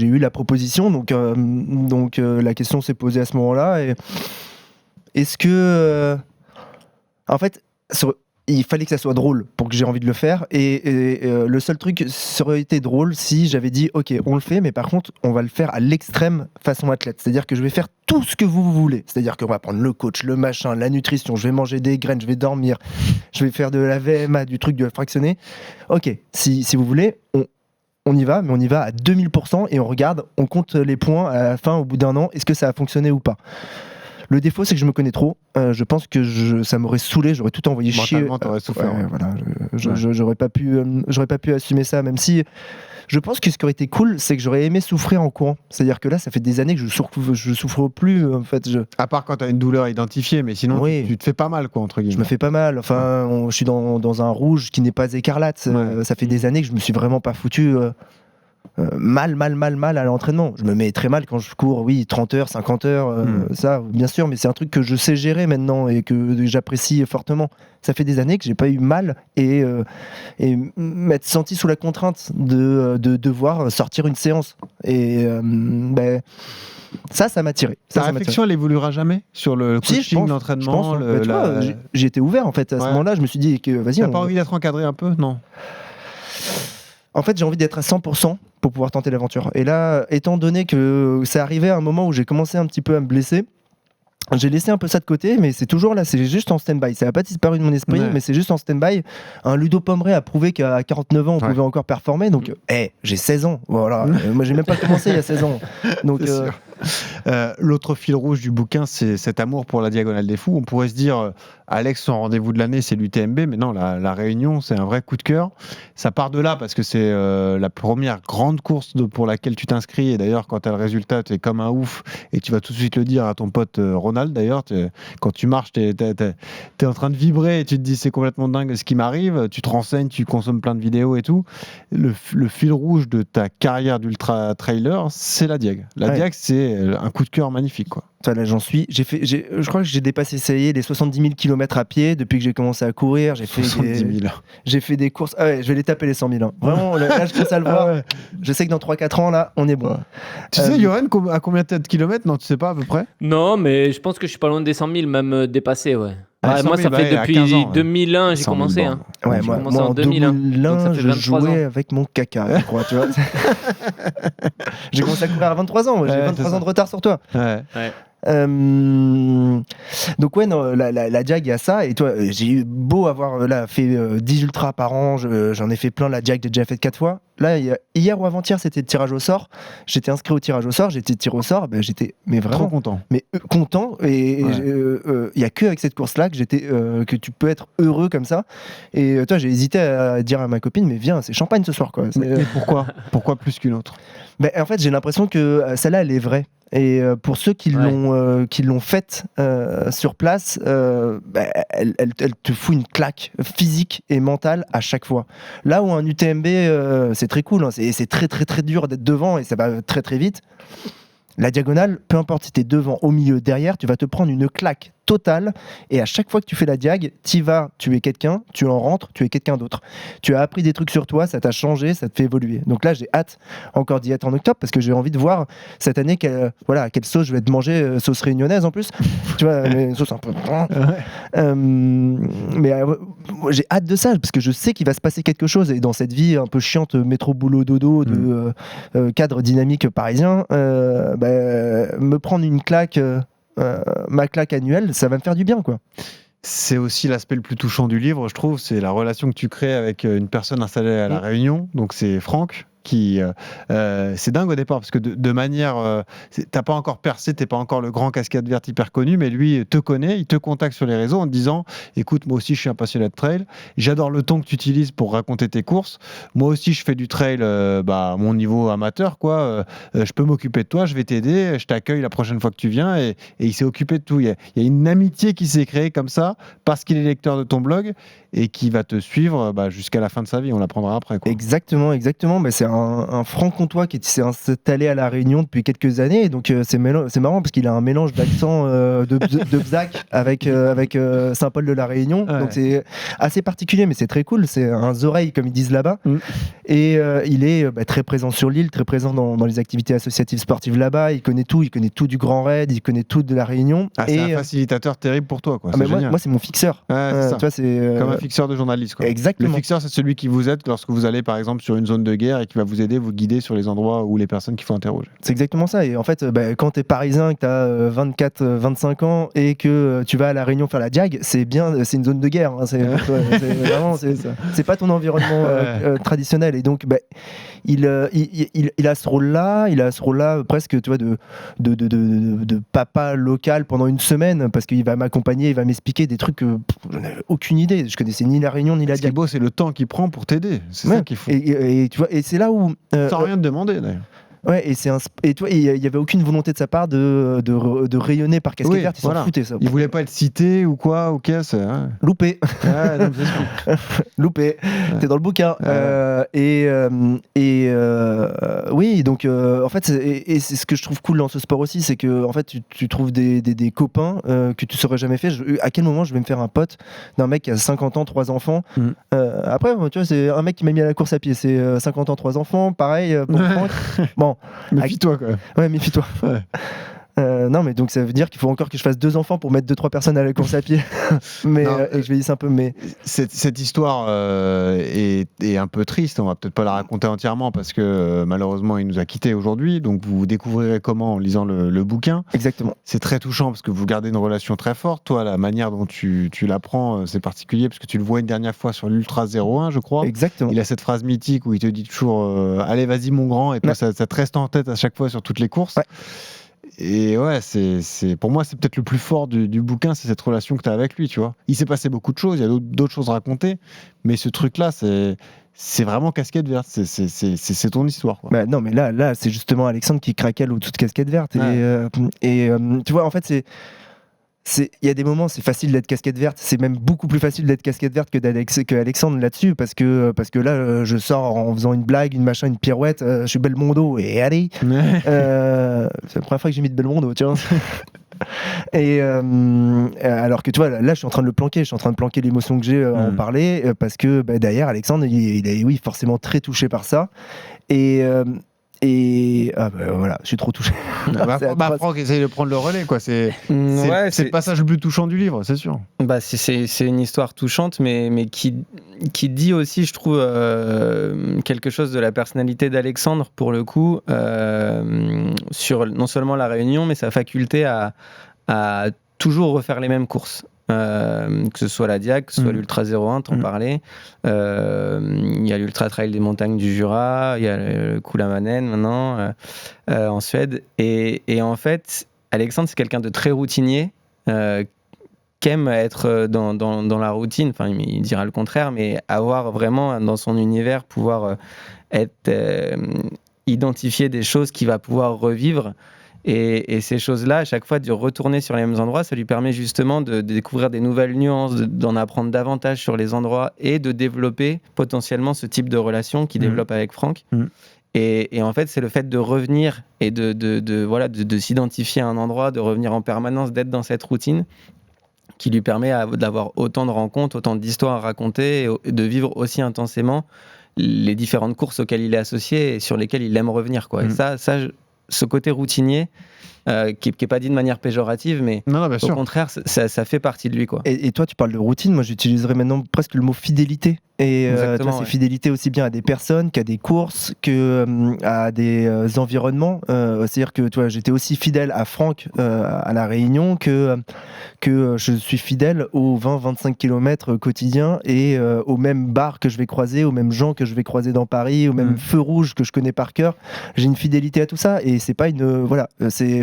eu la proposition, donc la question s'est posée à ce moment-là. Et est-ce que. En fait, il fallait que ça soit drôle pour que j'ai envie de le faire. Et le seul truc, ça aurait été drôle si j'avais dit ok, on le fait, mais par contre, on va le faire à l'extrême façon athlète. C'est-à-dire que je vais faire tout ce que vous voulez. C'est-à-dire qu'on va prendre le coach, le machin, la nutrition, je vais manger des graines, je vais dormir, je vais faire de la VMA, du truc de fractionné. Ok, si vous voulez, on y va, mais on y va à 2000% et on regarde, on compte les points à la fin, au bout d'un an, est-ce que ça a fonctionné ou pas. Le défaut, c'est que je me connais trop. Je pense que ça m'aurait saoulé, j'aurais tout envoyé chier. Mentalement, t'aurais souffert. Ouais, voilà, j'aurais pas pu assumer ça, même si je pense que ce qui aurait été cool, c'est que j'aurais aimé souffrir en courant. C'est-à-dire que là, ça fait des années que je souffre plus. En fait, À part quand t'as une douleur identifiée, mais sinon, Oui. tu te fais pas mal, quoi, entre guillemets. je me fais pas mal. Enfin, je suis dans un rouge qui n'est pas écarlate. Ouais. Ça fait des années que je me suis vraiment pas foutu mal à l'entraînement. Je me mets très mal quand je cours, oui, 30 heures, 50 heures, ça, bien sûr, mais c'est un truc que je sais gérer maintenant et que j'apprécie fortement. Ça fait des années que j'ai pas eu mal et m'être senti sous la contrainte de devoir sortir une séance. Et ça m'a tiré. Ta réflexion, elle évoluera jamais sur le Si, coaching, je l'entraînement. pense. Tu vois, j'ai été ouvert en fait. À ce Ouais. moment-là, je me suis dit que vas-y. T'as pas envie d'être encadré un peu? Non. En fait, j'ai envie d'être à 100% pour pouvoir tenter l'aventure. Et là, étant donné que ça arrivait à un moment où j'ai commencé un petit peu à me blesser, j'ai laissé un peu ça de côté, mais c'est toujours là, c'est juste en stand-by. Ça n'a pas disparu de mon esprit, Ouais. mais c'est juste en stand-by. Un Ludo Pomeré a prouvé qu'à 49 ans, on pouvait encore performer. Donc, j'ai 16 ans. Voilà. Moi, j'ai même pas commencé il y a 16 ans. Donc, C'est sûr. L'autre fil rouge du bouquin, c'est cet amour pour la Diagonale des Fous. On pourrait se dire, Alex, son rendez-vous de l'année, c'est l'UTMB, mais non, la Réunion, c'est un vrai coup de cœur. Ça part de là parce que c'est la première grande course pour laquelle tu t'inscris. Et d'ailleurs, quand tu as le résultat, tu es comme un ouf et tu vas tout de suite le dire à ton pote Ronald. D'ailleurs, quand tu marches, tu es en train de vibrer et tu te dis, c'est complètement dingue ce qui m'arrive. Tu te renseignes, tu consommes plein de vidéos et tout. Le fil rouge de ta carrière d'ultra-trailer, c'est la Diag. La Diag, c'est un coup de cœur magnifique, quoi. là, j'en suis. Je crois que j'ai dépassé, ça y est, les 70 000 km à pied depuis que j'ai commencé à courir. J'ai fait 70 000. J'ai fait des courses. Ah ouais, je vais les taper les 100 000. Hein. Vraiment, là, je commence à le voir. ouais. Je sais que dans 3-4 ans, là, on est bon. Ouais. Tu sais, Johan, à combien de kilomètres? Non, tu sais pas à peu près? Non, mais je pense que je suis pas loin des 100 000, même dépassé, ouais. Ah, 100 moi, 000, ça fait à 15 ans, depuis 2001, j'ai 100 000 commencé. bornes. Ouais, J'ai moi, commencé en en 2001. Donc, ça 2001, fait je 23 jouais ans. avec mon caca, je crois, tu vois. J'ai commencé à courir à 23 ans. J'ai Ouais, 23 c'est ça. ans de retard sur toi. Ouais. Donc ouais, non, la Diag, il y a ça. Et toi, j'ai eu beau avoir fait 10 ultras par an, j'en ai fait plein. La Diag, j'ai déjà fait 4 fois. Là, hier ou avant-hier, c'était le tirage au sort. J'étais inscrit au tirage au sort, j'étais tiré au sort. J'étais Trop vraiment content. content. Et il y a que avec cette course-là que tu peux être heureux comme ça. Et toi, j'ai hésité à dire à ma copine, mais viens, c'est champagne ce soir, quoi. Mais pourquoi? Pourquoi plus qu'une autre? En fait, j'ai l'impression que celle-là, elle est vraie. Et pour ceux qui l'ont faite sur place, elle te fout une claque physique et mentale à chaque fois. Là où un UTMB, c'est très cool, hein, c'est très très très dur d'être devant et ça va très très vite. La diagonale, peu importe si tu es devant, au milieu, derrière, tu vas te prendre une claque totale. Et à chaque fois que tu fais la diag, tu vas, tu es quelqu'un, tu en rentres, tu es quelqu'un d'autre. Tu as appris des trucs sur toi, ça t'a changé, ça te fait évoluer. Donc là, j'ai hâte encore d'y être en octobre parce que j'ai envie de voir cette année quelle sauce je vais te manger, sauce réunionnaise en plus. Tu vois, une sauce un peu. J'ai hâte de ça parce que je sais qu'il va se passer quelque chose. Et dans cette vie un peu chiante, métro, boulot, dodo, de cadre dynamique parisien, me prendre une claque. Ma claque annuelle, ça va me faire du bien, quoi. C'est aussi l'aspect le plus touchant du livre, je trouve, c'est la relation que tu crées avec une personne installée à La Réunion. Donc c'est Franck, c'est dingue au départ parce que de manière, t'as pas encore percé, t'es pas encore le grand cascade verte hyper connu, mais lui te connaît, il te contacte sur les réseaux en te disant, écoute, moi aussi je suis un passionné de trail, j'adore le ton que tu utilises pour raconter tes courses, moi aussi je fais du trail à mon niveau amateur, quoi. Je peux m'occuper de toi, je vais t'aider, je t'accueille la prochaine fois que tu viens, et il s'est occupé de tout. Il y a une amitié qui s'est créée comme ça parce qu'il est lecteur de ton blog et qui va te suivre jusqu'à la fin de sa vie. On l'apprendra après, quoi. Exactement. Mais c'est un franc-comtois qui s'est installé à La Réunion depuis quelques années. Et donc c'est marrant parce qu'il a un mélange d'accent de Bzac avec Saint-Paul de La Réunion. Ouais. Donc c'est assez particulier, mais c'est très cool. C'est un oreilles, comme ils disent là-bas. Et il est très présent sur l'île, très présent dans les activités associatives sportives là-bas. Il connaît tout du Grand Raid, il connaît tout de La Réunion. C'est un facilitateur terrible pour toi, quoi. Mais moi, c'est mon fixeur. C'est ça. Tu vois, c'est comme un fixeur de journaliste, quoi. Exactement. Le fixeur, c'est celui qui vous aide lorsque vous allez, par exemple, sur une zone de guerre et qui va vous aider, vous guider sur les endroits où les personnes qu'il faut interroger. C'est exactement ça. Et en fait, quand t'es parisien, que t'as 24-25 ans et que tu vas à La Réunion faire la diag, c'est une zone de guerre. Hein. C'est pas ton environnement traditionnel. Et donc, il a ce rôle-là, presque, tu vois, de papa local pendant une semaine, parce qu'il va m'accompagner, il va m'expliquer des trucs que j'en avais aucune idée. Je connaissais ni La Réunion ni la diag. Ce qui est beau, c'est le temps qu'il prend pour t'aider. C'est ça qu'il faut. Et tu vois, et c'est là où sans rien te demander, d'ailleurs. Ouais, et toi, il y avait aucune volonté de sa part de rayonner par casquette verte. Il s'en foutait, ça. Il voulait pas être cité ou quoi, ou qu'est-ce. Loupé. Loupé. T'es dans le bouquin. Oui, donc en fait, c'est ce que je trouve cool dans ce sport aussi, c'est que en fait, tu trouves des copains que tu saurais jamais fait. À quel moment je vais me faire un pote d'un mec qui a 50 ans, 3 enfants. Après, tu vois, c'est un mec qui m'a mis à la course à pied. C'est 50 ans, 3 enfants. Pareil pour Franck. Bon. Méfie-toi, quand même. Ouais, méfie-toi. Ouais. Non, mais donc ça veut dire qu'il faut encore que je fasse 2 enfants pour mettre 2-3 personnes à la course à pied. Mais et que je vieillisse un peu. Mais cette histoire est un peu triste. On va peut-être pas la raconter entièrement parce que malheureusement il nous a quittés aujourd'hui. Donc vous découvrirez comment en lisant le bouquin. Exactement. C'est très touchant parce que vous gardez une relation très forte. Toi, la manière dont tu l'apprends, c'est particulier parce que tu le vois une dernière fois sur l'Ultra 01, je crois. Exactement. Il a cette phrase mythique où il te dit toujours allez, vas-y mon grand, et toi ça te reste en tête à chaque fois sur toutes les courses. Ouais. Et ouais, pour moi, c'est peut-être le plus fort du bouquin, c'est cette relation que tu as avec lui, tu vois. Il s'est passé beaucoup de choses, il y a d'autres choses à raconter, mais ce truc-là, c'est vraiment casquette verte, c'est ton histoire, quoi. Non, mais là, c'est justement Alexandre qui craquait au-dessous de casquette verte. Ouais. Et tu vois, en fait, il y a des moments, c'est facile d'être casquette verte. C'est même beaucoup plus facile d'être casquette verte que Alexandre là-dessus, parce que là, je sors en faisant une blague, une pirouette. Je suis Belmondo et allez. C'est la première fois que j'ai mis de Belmondo, tu vois. Et alors que tu vois, là, je suis en train de le planquer. Je suis en train de planquer l'émotion que j'ai à en parler, parce que derrière, Alexandre, il est, oui, forcément très touché par ça. Et voilà, je suis trop touché. Franck essaye de prendre le relais, quoi. C'est le passage le plus touchant du livre, c'est sûr. C'est une histoire touchante, mais qui dit aussi, je trouve, quelque chose de la personnalité d'Alexandre, pour le coup, sur non seulement La Réunion, mais sa faculté à toujours refaire les mêmes courses. Que ce soit la diag, que ce soit l'Ultra 01, t'en parlais. Il y a l'Ultra Trail des montagnes du Jura, il y a le Kuhlamanen maintenant, en Suède. Et en fait, Alexandre, c'est quelqu'un de très routinier, qu'aime être dans la routine. Enfin, il dira le contraire, mais avoir vraiment dans son univers, pouvoir identifier des choses qu'il va pouvoir revivre. Et ces choses-là, à chaque fois, de retourner sur les mêmes endroits, ça lui permet justement de découvrir des nouvelles nuances, d'en apprendre davantage sur les endroits et de développer potentiellement ce type de relation qu'il développe avec Franck. Et en fait, c'est le fait de revenir et de s'identifier à un endroit, de revenir en permanence, d'être dans cette routine, qui lui permet d'avoir autant de rencontres, autant d'histoires à raconter et de vivre aussi intensément les différentes courses auxquelles il est associé et sur lesquelles il aime revenir, quoi. Et ce côté routinier, qui n'est pas dit de manière péjorative, mais au contraire, ça fait partie de lui, quoi. Et toi, tu parles de routine, moi j'utiliserais maintenant presque le mot fidélité. Et Exactement, c'est ouais. fidélité aussi bien à des personnes qu'à des courses, à des environnements. C'est-à-dire que j'étais aussi fidèle à Franck à La Réunion que je suis fidèle aux 20-25 km quotidiens et aux mêmes bars que je vais croiser, aux mêmes gens que je vais croiser dans Paris, aux mêmes feux rouges que je connais par cœur. J'ai une fidélité à tout ça et c'est pas c'est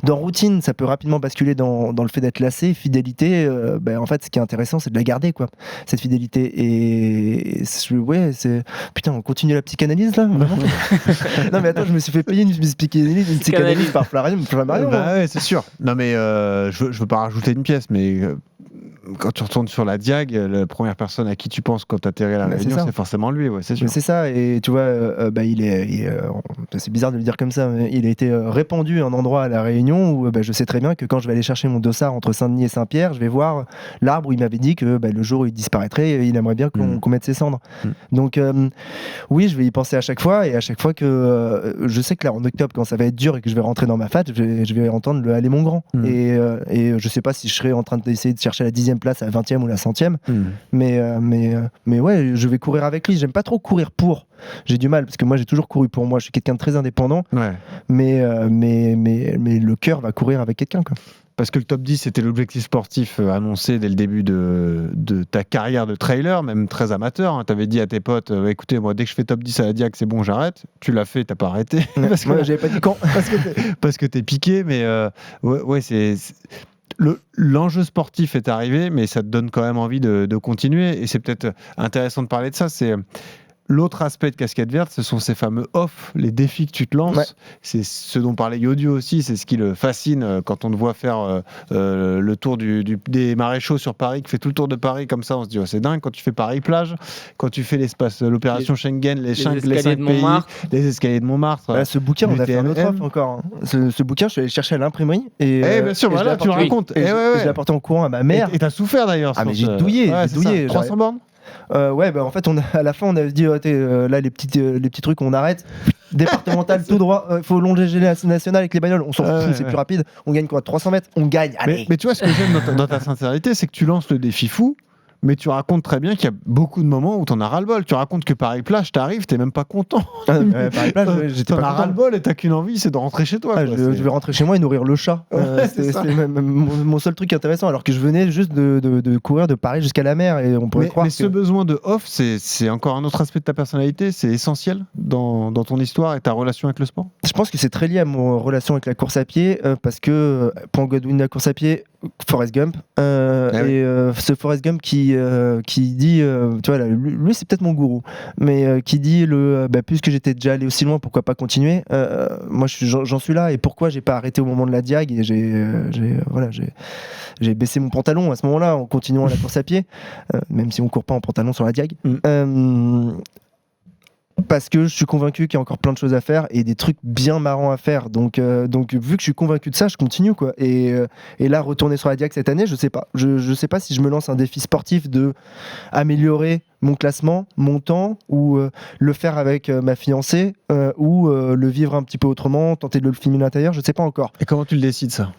dans routine, ça peut rapidement basculer dans le fait d'être lassé. Fidélité, en fait, ce qui est intéressant, c'est de la garder, quoi, cette fidélité. Et c'est putain, on continue la psychanalyse là, vraiment. Non mais attends, je me suis fait payer une psychanalyse par Flammarion. Bah ouais, c'est sûr. Non mais je veux pas rajouter une pièce, mais quand tu retournes sur la Diag, la première personne à qui tu penses quand tu atterris à La Réunion, c'est forcément lui, ouais, c'est sûr. Mais c'est ça, et tu vois, c'est bizarre de le dire comme ça, mais il a été répandu à un endroit à La Réunion où je sais très bien que quand je vais aller chercher mon dossard entre Saint-Denis et Saint-Pierre, je vais voir l'arbre où il m'avait dit que le jour où il disparaîtrait, il aimerait bien qu'on mette ses cendres. Donc oui, je vais y penser à chaque fois, et à chaque fois que je sais que là en octobre, quand ça va être dur et que je vais rentrer dans ma fat, je vais entendre le Allez mon grand. Et je sais pas si je serai en train d'essayer de chercher la 10e place, à la 20e ou la 100e, mais ouais, je vais courir avec lui. J'aime pas trop courir pour. J'ai du mal parce que moi j'ai toujours couru pour moi. Je suis quelqu'un de très indépendant, mais le cœur va courir avec quelqu'un, quoi. Parce que le top 10 c'était l'objectif sportif annoncé dès le début de ta carrière de trailer, même très amateur, hein. Tu avais dit à tes potes écoutez, moi dès que je fais top 10 à la Diag, c'est bon, j'arrête. Tu l'as fait, t'as pas arrêté. Parce que moi j'avais pas dit quand. parce que t'es piqué, mais c'est l'enjeu sportif est arrivé, mais ça te donne quand même envie de continuer. Et c'est peut-être intéressant de parler de ça. C'est l'autre aspect de Casquette Verte, ce sont ces fameux off, les défis que tu te lances. Ouais. C'est ce dont parlait Yodio aussi, c'est ce qui le fascine quand on te voit faire le tour des maréchaux sur Paris, qui fait tout le tour de Paris comme ça, on se dit c'est dingue. Quand tu fais Paris-Plage, quand tu fais l'espace, l'opération Schengen, les 5 pays, les escaliers de Montmartre. Ce bouquin, on a fait un autre off encore. Ce bouquin, je suis allé chercher à l'imprimerie. Et bien sûr, voilà, tu le racontes. Et je l'ai apporté en courant à ma mère. Et t'as souffert d'ailleurs. Ah mais j'ai douillé. 300 bornes. En fait, à la fin, on a dit là, les petits trucs, on arrête. Départemental, tout droit, faut longer la nationale avec les bagnoles, on s'en fout, c'est plus rapide. On gagne quoi, 300 mètres, on gagne. Allez. Mais tu vois, ce que j'aime dans ta sincérité, c'est que tu lances le défi fou. Mais tu racontes très bien qu'il y a beaucoup de moments où t'en as ras-le-bol. Tu racontes que Paris-Plage, t'arrives, t'es même pas content. Paris-Plage, j'étais pas content. T'en as ras-le-bol et t'as qu'une envie, c'est de rentrer chez toi. Je vais rentrer chez moi et nourrir le chat. C'est même mon seul truc intéressant, alors que je venais juste de courir de Paris jusqu'à la mer, et on pourrait croire. Mais ce besoin de off, c'est encore un autre aspect de ta personnalité, c'est essentiel dans ton histoire et ta relation avec le sport. Je pense que c'est très lié à mon relation avec la course à pied, parce que pour Godwin, la course à pied, Forrest Gump, ce Forrest Gump qui dit, tu vois, là, lui c'est peut-être mon gourou, mais qui dit puisque j'étais déjà allé aussi loin, pourquoi pas continuer. Moi j'en suis là, et pourquoi j'ai pas arrêté au moment de la Diag, et j'ai baissé mon pantalon à ce moment-là en continuant la course à pied, même si on court pas en pantalon sur la Diag. Parce que je suis convaincu qu'il y a encore plein de choses à faire et des trucs bien marrants à faire. Donc vu que je suis convaincu de ça, je continue, quoi. Et là, retourner sur la Diag cette année, je sais pas. Je sais pas si je me lance un défi sportif de améliorer mon classement, mon temps, ou le faire avec ma fiancée, ou le vivre un petit peu autrement, tenter de le filmer à l'intérieur, je sais pas encore. Et comment tu le décides, ça ?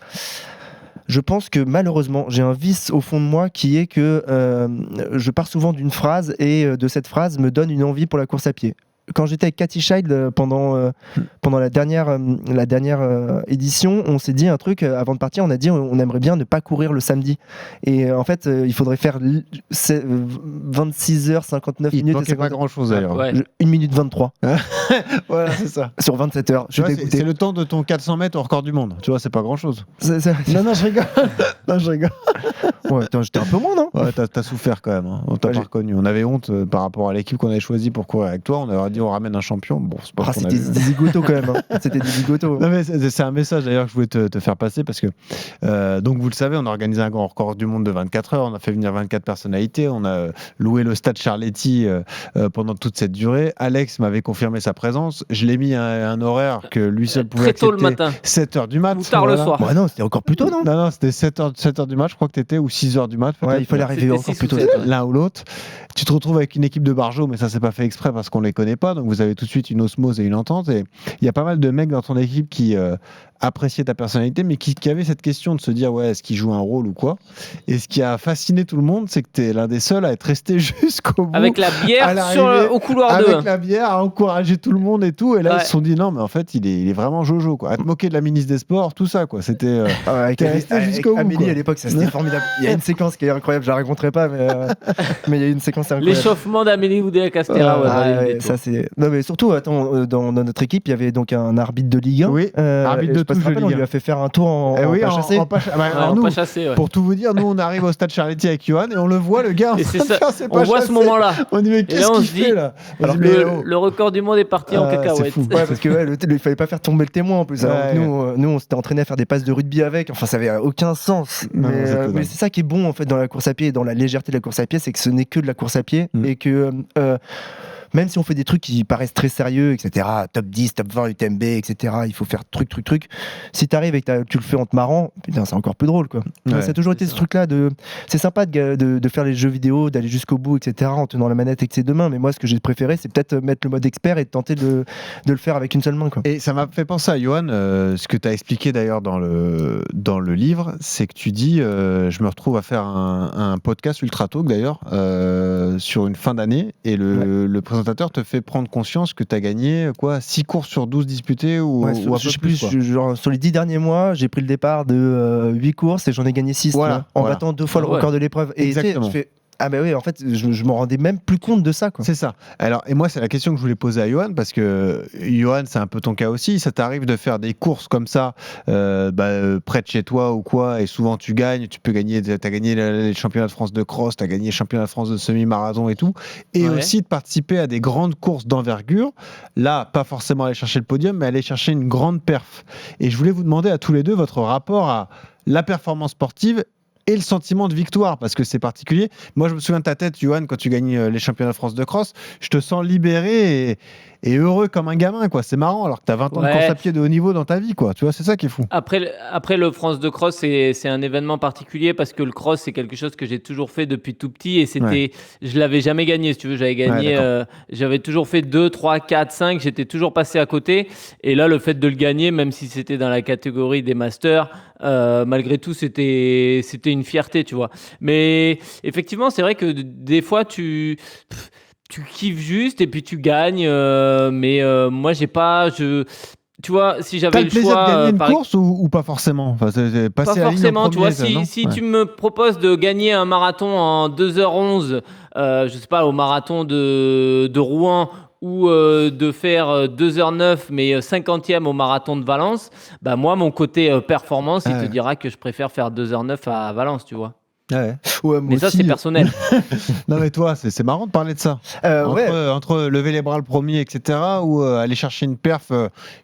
Je pense que malheureusement, j'ai un vice au fond de moi qui est que je pars souvent d'une phrase, et de cette phrase me donne une envie pour la course à pied. Quand j'étais avec Cathy Child pendant la dernière édition, on s'est dit un truc avant de partir. On a dit on aimerait bien ne pas courir le samedi. Et en fait, il faudrait faire 26h59 minutes. Il manquait pas grand chose d'ailleurs. Ouais. 1 minute 23. Voilà, c'est ça. Sur 27 heures. Je suis dégoûté. C'est le temps de ton 400 mètres au record du monde. Tu vois, c'est pas grand chose. Non, je rigole. Je rigole. Ouais, j'étais un peu moins, non ? Ouais, t'as souffert quand même. Hein. On t'a pas reconnu. On avait honte par rapport à l'équipe qu'on avait choisie pour courir avec toi. On avait dit on ramène un champion. Bon, c'est pas c'était des zigotos quand même. Hein. C'était des zigotos. Non, mais c'est un message d'ailleurs que je voulais te faire passer, parce que donc vous le savez, on a organisé un grand record du monde de 24 heures. On a fait venir 24 personnalités. On a loué le stade Charletti pendant toute cette durée. Alex m'avait confirmé sa présence. Je l'ai mis à un horaire que lui seul pouvait accepter. Très tôt le matin. 7h du mat. Ou tard le soir. Bah non, c'était encore plus tôt, non ? Non, c'était 7h du mat, je crois que t'étais, ou 6h du mat. Ouais, il fallait arriver encore plus tôt. L'un ou l'autre. Tu te retrouves avec une équipe de barjots, mais ça c'est pas fait exprès parce qu'on les connaît pas, donc vous avez tout de suite une osmose et une entente, et il y a pas mal de mecs dans ton équipe qui apprécié ta personnalité, mais qui avait cette question de se dire ouais, est-ce qu'il joue un rôle ou quoi. Et ce qui a fasciné tout le monde, c'est que tu es l'un des seuls à être resté jusqu'au bout. Avec la bière au couloir 2. Avec la bière, à encourager tout le monde et tout. Et là, Ouais. ils se sont dit non, mais en fait, il est vraiment Jojo, quoi. À te moquer de la ministre des Sports, tout ça, quoi. C'était. T'es resté jusqu'au bout, Amélie quoi. à l'époque, ça c'était formidable. Il y a une séquence qui est incroyable, je la raconterai pas, mais il y a une séquence incroyable. L'échauffement d'Amélie Oudéa-Castéra. Ça c'est. Non mais surtout, attends, dans notre équipe, il y avait donc un arbitre de Ligue 1. Oui, arbitre de touche de Ligue 1. On lui a fait faire un tour en oui, pas chassé. Alors nous, pas chassé, ouais. pour tout vous dire, nous on arrive au stade Charletti avec Johan et on le voit, le gars en Et train c'est de ça, faire ses on pas voit chassés. ce moment-là. On dit mais Et qu'est-ce là, on qu'il se dit, fait là? Alors, On dit, mais oh. Le record du monde est parti en C'est cacahuète. fou. Ouais, parce que il fallait pas faire tomber le témoin en plus. Alors Ouais, que nous, on s'était entraîné à faire des passes de rugby avec. Enfin, ça avait aucun sens. Non, c'est pas Mais dingue. c'est ça qui est bon en fait dans la course à pied et dans la légèreté de la course à pied, c'est que ce n'est que de la course à pied et que même si on fait des trucs qui paraissent très sérieux, etc., top 10, top 20 UTMB, etc., il faut faire truc. Si t'arrives et que tu le fais en te marrant, putain, c'est encore plus drôle, quoi. Ouais, ça a toujours été ce truc-là c'est sympa de faire les jeux vidéo, d'aller jusqu'au bout, etc., en tenant la manette avec ses deux mains, mais moi, ce que j'ai préféré, c'est peut-être mettre le mode expert et de tenter de le faire avec une seule main, quoi. Et ça m'a fait penser à Johan, ce que tu as expliqué d'ailleurs dans le livre, c'est que tu dis, je me retrouve à faire un podcast Ultra Talk d'ailleurs, sur une fin d'année, et le présentateur te fait prendre conscience que tu as gagné 6 courses sur 12 disputées ou un peu plus. Genre, sur les 10 derniers mois, j'ai pris le départ de 8 courses et j'en ai gagné 6 en battant 2 fois le record de l'épreuve. Et exactement. je fais, ah bah oui, en fait, je m'en rendais même plus compte de ça, quoi. C'est ça. Alors, et moi, c'est la question que je voulais poser à Johan, parce que Johan, c'est un peu ton cas aussi. Ça t'arrive de faire des courses comme ça, près de chez toi ou quoi, et souvent tu gagnes. Tu peux gagner. T'as gagné les championnats de France de cross, t'as gagné les championnats de France de semi-marathon et tout, et aussi de participer à des grandes courses d'envergure. Là, pas forcément aller chercher le podium, mais aller chercher une grande perf. Et je voulais vous demander à tous les deux votre rapport à la performance sportive et le sentiment de victoire, parce que c'est particulier. Moi, je me souviens de ta tête, Johan, quand tu gagnes les championnats de France de cross. Je te sens libéré et heureux comme un gamin, quoi. C'est marrant, alors que tu as 20 ans de course à pied de haut niveau dans ta vie, quoi. Tu vois, c'est ça qui est fou. Après le France de cross, c'est un événement particulier parce que le cross, c'est quelque chose que j'ai toujours fait depuis tout petit et je l'avais jamais gagné, si tu veux. J'avais gagné, j'avais toujours fait 2, 3, 4, 5, j'étais toujours passé à côté. Et là, le fait de le gagner, même si c'était dans la catégorie des masters, malgré tout, c'était une fierté, tu vois. Mais effectivement, c'est vrai que des fois, tu kiffes juste et puis tu gagnes, mais moi j'ai pas, tu vois, si j'avais le choix, plaisir de gagner une course ou pas forcément, enfin, c'est pas forcément, tu vois, si tu me proposes de gagner un marathon en 2h11, je sais pas, au marathon de Rouen, ou de faire 2h09 mais 50e au marathon de Valence, bah moi mon côté performance, il te dira que je préfère faire 2h09 à Valence, tu vois. Mais ça, c'est personnel. Non, mais toi, c'est marrant de parler de ça. Entre lever les bras le premier, etc., ou aller chercher une perf,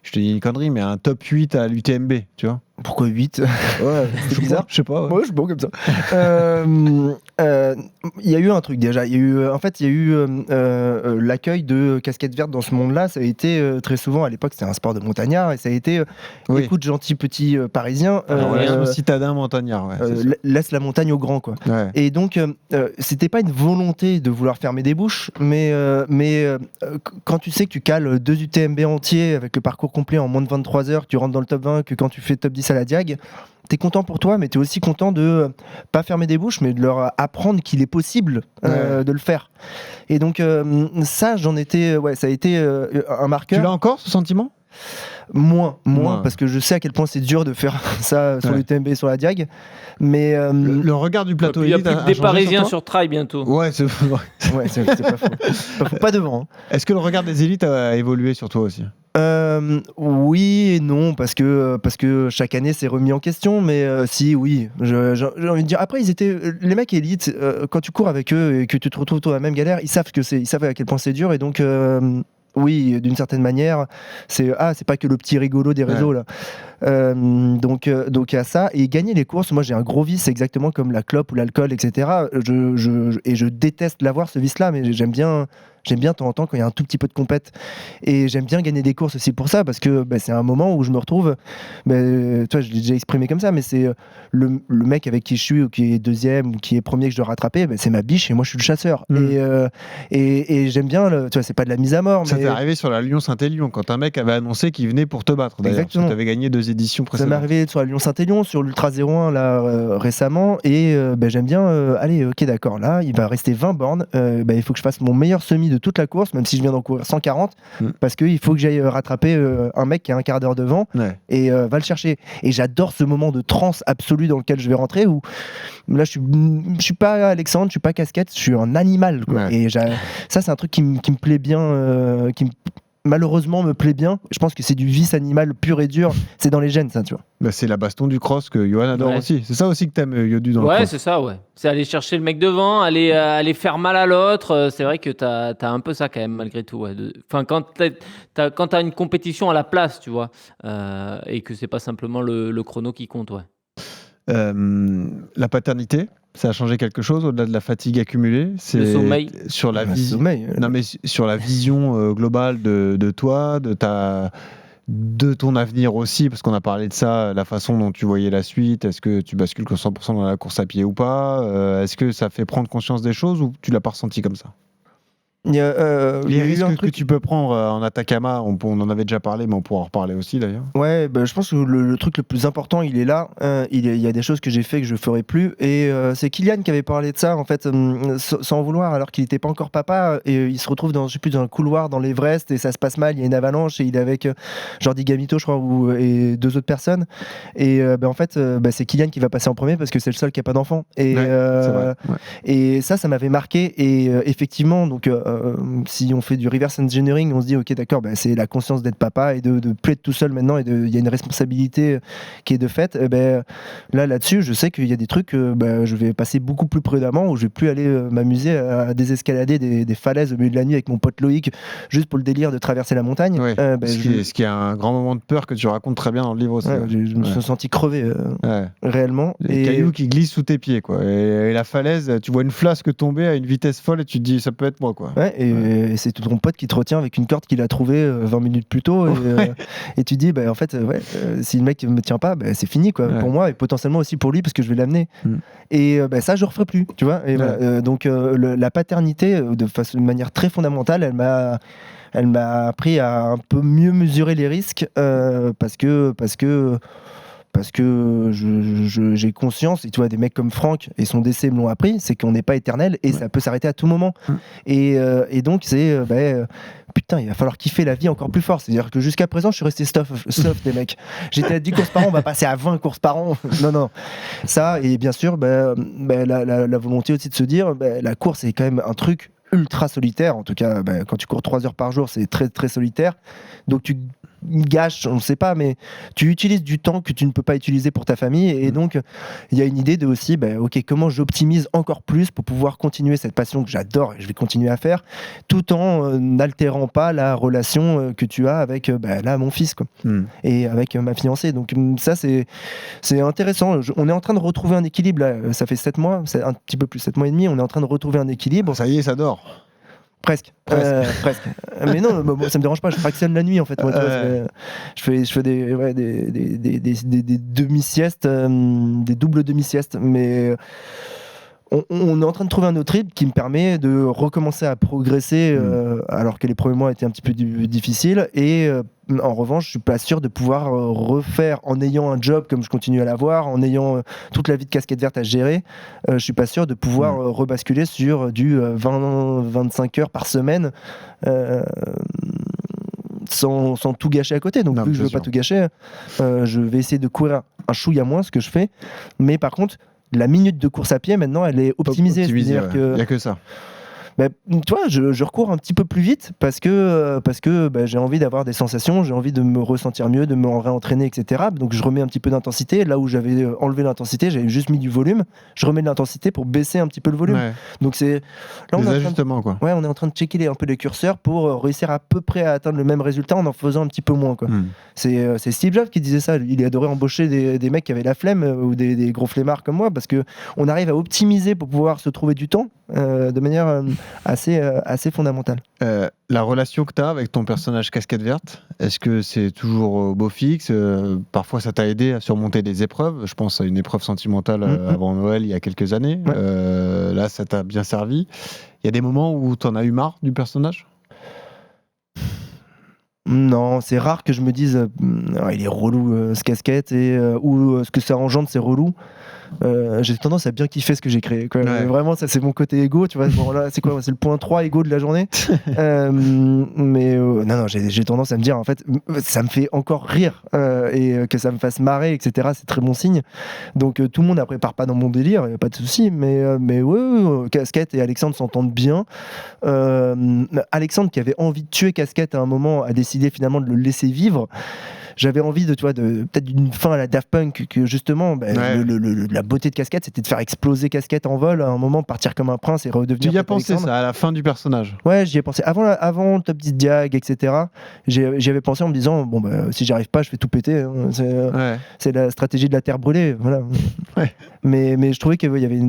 je te dis une connerie, mais un top 8 à l'UTMB, tu vois. Pourquoi 8? C'est bizarre, je sais pas. Ouais, je suis bon comme ça. Il y a eu un truc déjà. Il y a eu l'accueil de Casquette Verte dans ce monde-là. Ça a été très souvent, à l'époque, c'était un sport de montagnard et ça a été écoute, gentil petit parisien. Citadin montagnard. Laisse la montagne aux grands, quoi. Ouais. Et donc, c'était pas une volonté de vouloir fermer des bouches, mais quand tu sais que tu cales 2 UTMB entiers avec le parcours complet en moins de 23 heures, que tu rentres dans le top 20, que quand tu fais top 10 à la Diag, t'es content pour toi, mais t'es aussi content de pas fermer des bouches, mais de leur apprendre qu'il est possible de le faire. Et donc ça, ça a été un marqueur. Tu l'as encore, ce sentiment ? Moins, parce que je sais à quel point c'est dur de faire ça sur l'UTMB et sur la Diag. Mais le regard du plateau élite, il y a plus que des Parisiens sur trail bientôt. Ouais, c'est pas faux. Pas devant. Hein. Est-ce que le regard des élites a évolué sur toi aussi ? Oui et non, parce que chaque année c'est remis en question, mais si, oui, j'ai envie de dire. Après, les mecs élites, quand tu cours avec eux et que tu te retrouves dans la même galère, ils savent à quel point c'est dur, et donc oui, d'une certaine manière, c'est pas que le petit rigolo des réseaux là. Donc à ça, et gagner les courses, moi j'ai un gros vice, exactement comme la clope ou l'alcool, etc. Je déteste l'avoir, ce vice là, mais j'aime bien J'aime bien de temps en temps quand il y a un tout petit peu de compète. Et j'aime bien gagner des courses aussi pour ça, parce que c'est un moment où je me retrouve, toi, je l'ai déjà exprimé comme ça, mais c'est le mec avec qui je suis, ou qui est deuxième, ou qui est premier que je dois rattraper, c'est ma biche et moi je suis le chasseur. Et j'aime bien, tu vois, c'est pas de la mise à mort. Ça mais... t'est arrivé sur la Lyon-Saint-Élion, quand un mec avait annoncé qu'il venait pour te battre, d'ailleurs. Exactement. Tu avais gagné 2 éditions Ça précédentes. m'est arrivé sur la Lyon-Saint-Élion, sur l'Ultra 01 là, récemment, et j'aime bien, allez, ok d'accord, là il va rester 20 bornes, il faut que je fasse mon meilleur semi de toute la course, même si je viens d'en courir 140, parce qu'il faut que j'aille rattraper un mec qui est un quart d'heure devant, et va le chercher. Et j'adore ce moment de transe absolue dans lequel je vais rentrer, où là je suis pas Alexandre, je suis pas Casquette, je suis un animal, quoi. Et ça c'est un truc qui me plaît bien, malheureusement me plaît bien. Je pense que c'est du vice animal pur et dur, c'est dans les gènes, ça, tu vois. C'est la baston du cross que Johan adore aussi. C'est ça aussi que t'aimes, Yodu, dans le cross. Ouais, c'est ça, ouais. C'est aller chercher le mec devant, aller faire mal à l'autre. C'est vrai que t'as un peu ça quand même, malgré tout. Ouais. Enfin, quand t'as une compétition à la place, tu vois, et que c'est pas simplement le chrono qui compte, ouais. La paternité, ça a changé quelque chose au-delà de la fatigue accumulée. C'est le sommeil. Sur la sommeil. Non, mais sur la vision globale de toi, de ton avenir aussi, parce qu'on a parlé de ça, la façon dont tu voyais la suite. Est-ce que tu bascules 100% dans la course à pied ou pas? Est-ce que ça fait prendre conscience des choses ou tu l'as pas ressenti comme ça? Les risques que tu peux prendre en Atacama, on en avait déjà parlé, mais on pourra en reparler aussi d'ailleurs. Ouais, je pense que le truc le plus important, il est là. Il y a des choses que j'ai fait que je ferai plus. Et c'est Kylian qui avait parlé de ça, en fait, sans vouloir, alors qu'il n'était pas encore papa. Et il se retrouve dans un couloir dans l'Everest et ça se passe mal. Il y a une avalanche et il est avec Jordi Gamito, je crois, et 2 autres personnes. Et en fait, c'est Kylian qui va passer en premier parce que c'est le seul qui n'a pas d'enfant. Et, c'est vrai, ouais. Et ça m'avait marqué. Et effectivement, donc. Si on fait du reverse engineering, on se dit ok d'accord, c'est la conscience d'être papa et de plus être tout seul maintenant, et il y a une responsabilité qui est de fait. Là-dessus, je sais qu'il y a des trucs, je vais passer beaucoup plus prudemment, où je vais plus aller m'amuser à désescalader des falaises au milieu de la nuit avec mon pote Loïc juste pour le délire de traverser la montagne. Ouais. Ce qui est un grand moment de peur que tu racontes très bien dans le livre aussi. Je me suis senti crever réellement. Les cailloux qui glissent sous tes pieds, quoi. Et la falaise, tu vois une flasque tomber à une vitesse folle et tu te dis ça peut être moi, quoi. Et c'est tout ton pote qui te retient avec une corde qu'il a trouvée 20 minutes plus tôt, et tu dis en fait si le mec me tient pas, c'est fini, quoi, pour moi et potentiellement aussi pour lui, parce que je vais l'amener. Et ça je referai plus, tu vois. Et donc la paternité de manière très fondamentale, elle m'a appris à un peu mieux mesurer les risques, parce que j'ai conscience, et tu vois, des mecs comme Franck et son décès me l'ont appris, c'est qu'on n'est pas éternel et ça peut s'arrêter à tout moment. Et donc c'est putain, il va falloir kiffer la vie encore plus fort. C'est-à-dire que jusqu'à présent, je suis resté soft des mecs. J'étais à 10 courses par an, on va passer à 20 courses par an. Non. Ça, et bien sûr, la volonté aussi de se dire, la course est quand même un truc ultra solitaire. En tout cas, quand tu cours 3 heures par jour, c'est très très solitaire. Donc tu gâches, on ne sait pas, mais tu utilises du temps que tu ne peux pas utiliser pour ta famille. Et donc, il y a une idée de aussi, ok, comment j'optimise encore plus pour pouvoir continuer cette passion que j'adore et je vais continuer à faire, tout en n'altérant pas la relation que tu as avec là, mon fils, quoi, et avec ma fiancée. Donc ça, c'est intéressant. On est en train de retrouver un équilibre, là. Ça fait 7 mois, c'est un petit peu plus, 7 mois et demi, on est en train de retrouver un équilibre. Ça y est, ça dort. Presque. Mais non, ça me dérange pas, je fractionne la nuit, en fait. Moi, je fais des demi-siestes, des doubles demi-siestes, mais on est en train de trouver un autre rythme qui me permet de recommencer à progresser, alors que les premiers mois étaient un petit peu difficiles, et en revanche je suis pas sûr de pouvoir refaire, en ayant un job comme je continue à l'avoir, en ayant toute la vie de casquette verte à gérer, je suis pas sûr de pouvoir rebasculer sur du 20-25 heures par semaine, sans tout gâcher à côté. Donc vu que je veux pas tout gâcher, je vais essayer de courir un chouïa moins, ce que je fais, mais par contre la minute de course à pied, maintenant, elle est optimisée. C'est-à-dire il n'y a que ça. Tu vois, je recours un petit peu plus vite parce que j'ai envie d'avoir des sensations, j'ai envie de me ressentir mieux, de me réentraîner, etc. Donc je remets un petit peu d'intensité. Là où j'avais enlevé l'intensité, j'avais juste mis du volume. Je remets de l'intensité pour baisser un petit peu le volume. Donc c'est là, des ajustements, quoi. Ouais, on est en train de checker un peu les curseurs pour réussir à peu près à atteindre le même résultat en faisant un petit peu moins, quoi. C'est Steve Jobs qui disait ça. Il adorait embaucher des mecs qui avaient la flemme, ou des gros flemmards comme moi, parce que on arrive à optimiser pour pouvoir se trouver du temps de manière assez fondamentale. La relation que tu as avec ton personnage Casquette Verte, est-ce que c'est toujours au beau fixe? Parfois, ça t'a aidé à surmonter des épreuves. Je pense à une épreuve sentimentale avant Noël il y a quelques années. Ouais. Là, ça t'a bien servi. Il y a des moments où tu en as eu marre du personnage? Non, c'est rare que je me dise il est relou ce Casquette ou ce que ça engendre, c'est relou. J'ai tendance à bien kiffer ce que j'ai créé, quoi. Ouais. Vraiment, ça c'est mon côté égo, tu vois. Bon, là, c'est quoi? C'est le point 3 égo de la journée. Mais non, j'ai tendance à me dire, en fait, ça me fait encore rire et que ça me fasse marrer, etc. C'est très bon signe. Donc tout le monde ne prépare pas dans mon délire, y a pas de souci. Mais ouais, Casquette et Alexandre s'entendent bien. Alexandre, qui avait envie de tuer Casquette à un moment, a décidé finalement de le laisser vivre. J'avais envie de peut-être d'une fin à la Daft Punk, que justement, la beauté de Casquette, c'était de faire exploser Casquette en vol, à un moment, partir comme un prince et redevenir. Tu y as pensé Alexandre. ça à la fin du personnage? Ouais, j'y ai pensé. Avant le Top 10 Diag, etc., j'y avais pensé en me disant, si j'y arrive pas, je fais tout péter. Hein. C'est la stratégie de la terre brûlée. Voilà. Ouais. Mais je trouvais qu'il y avait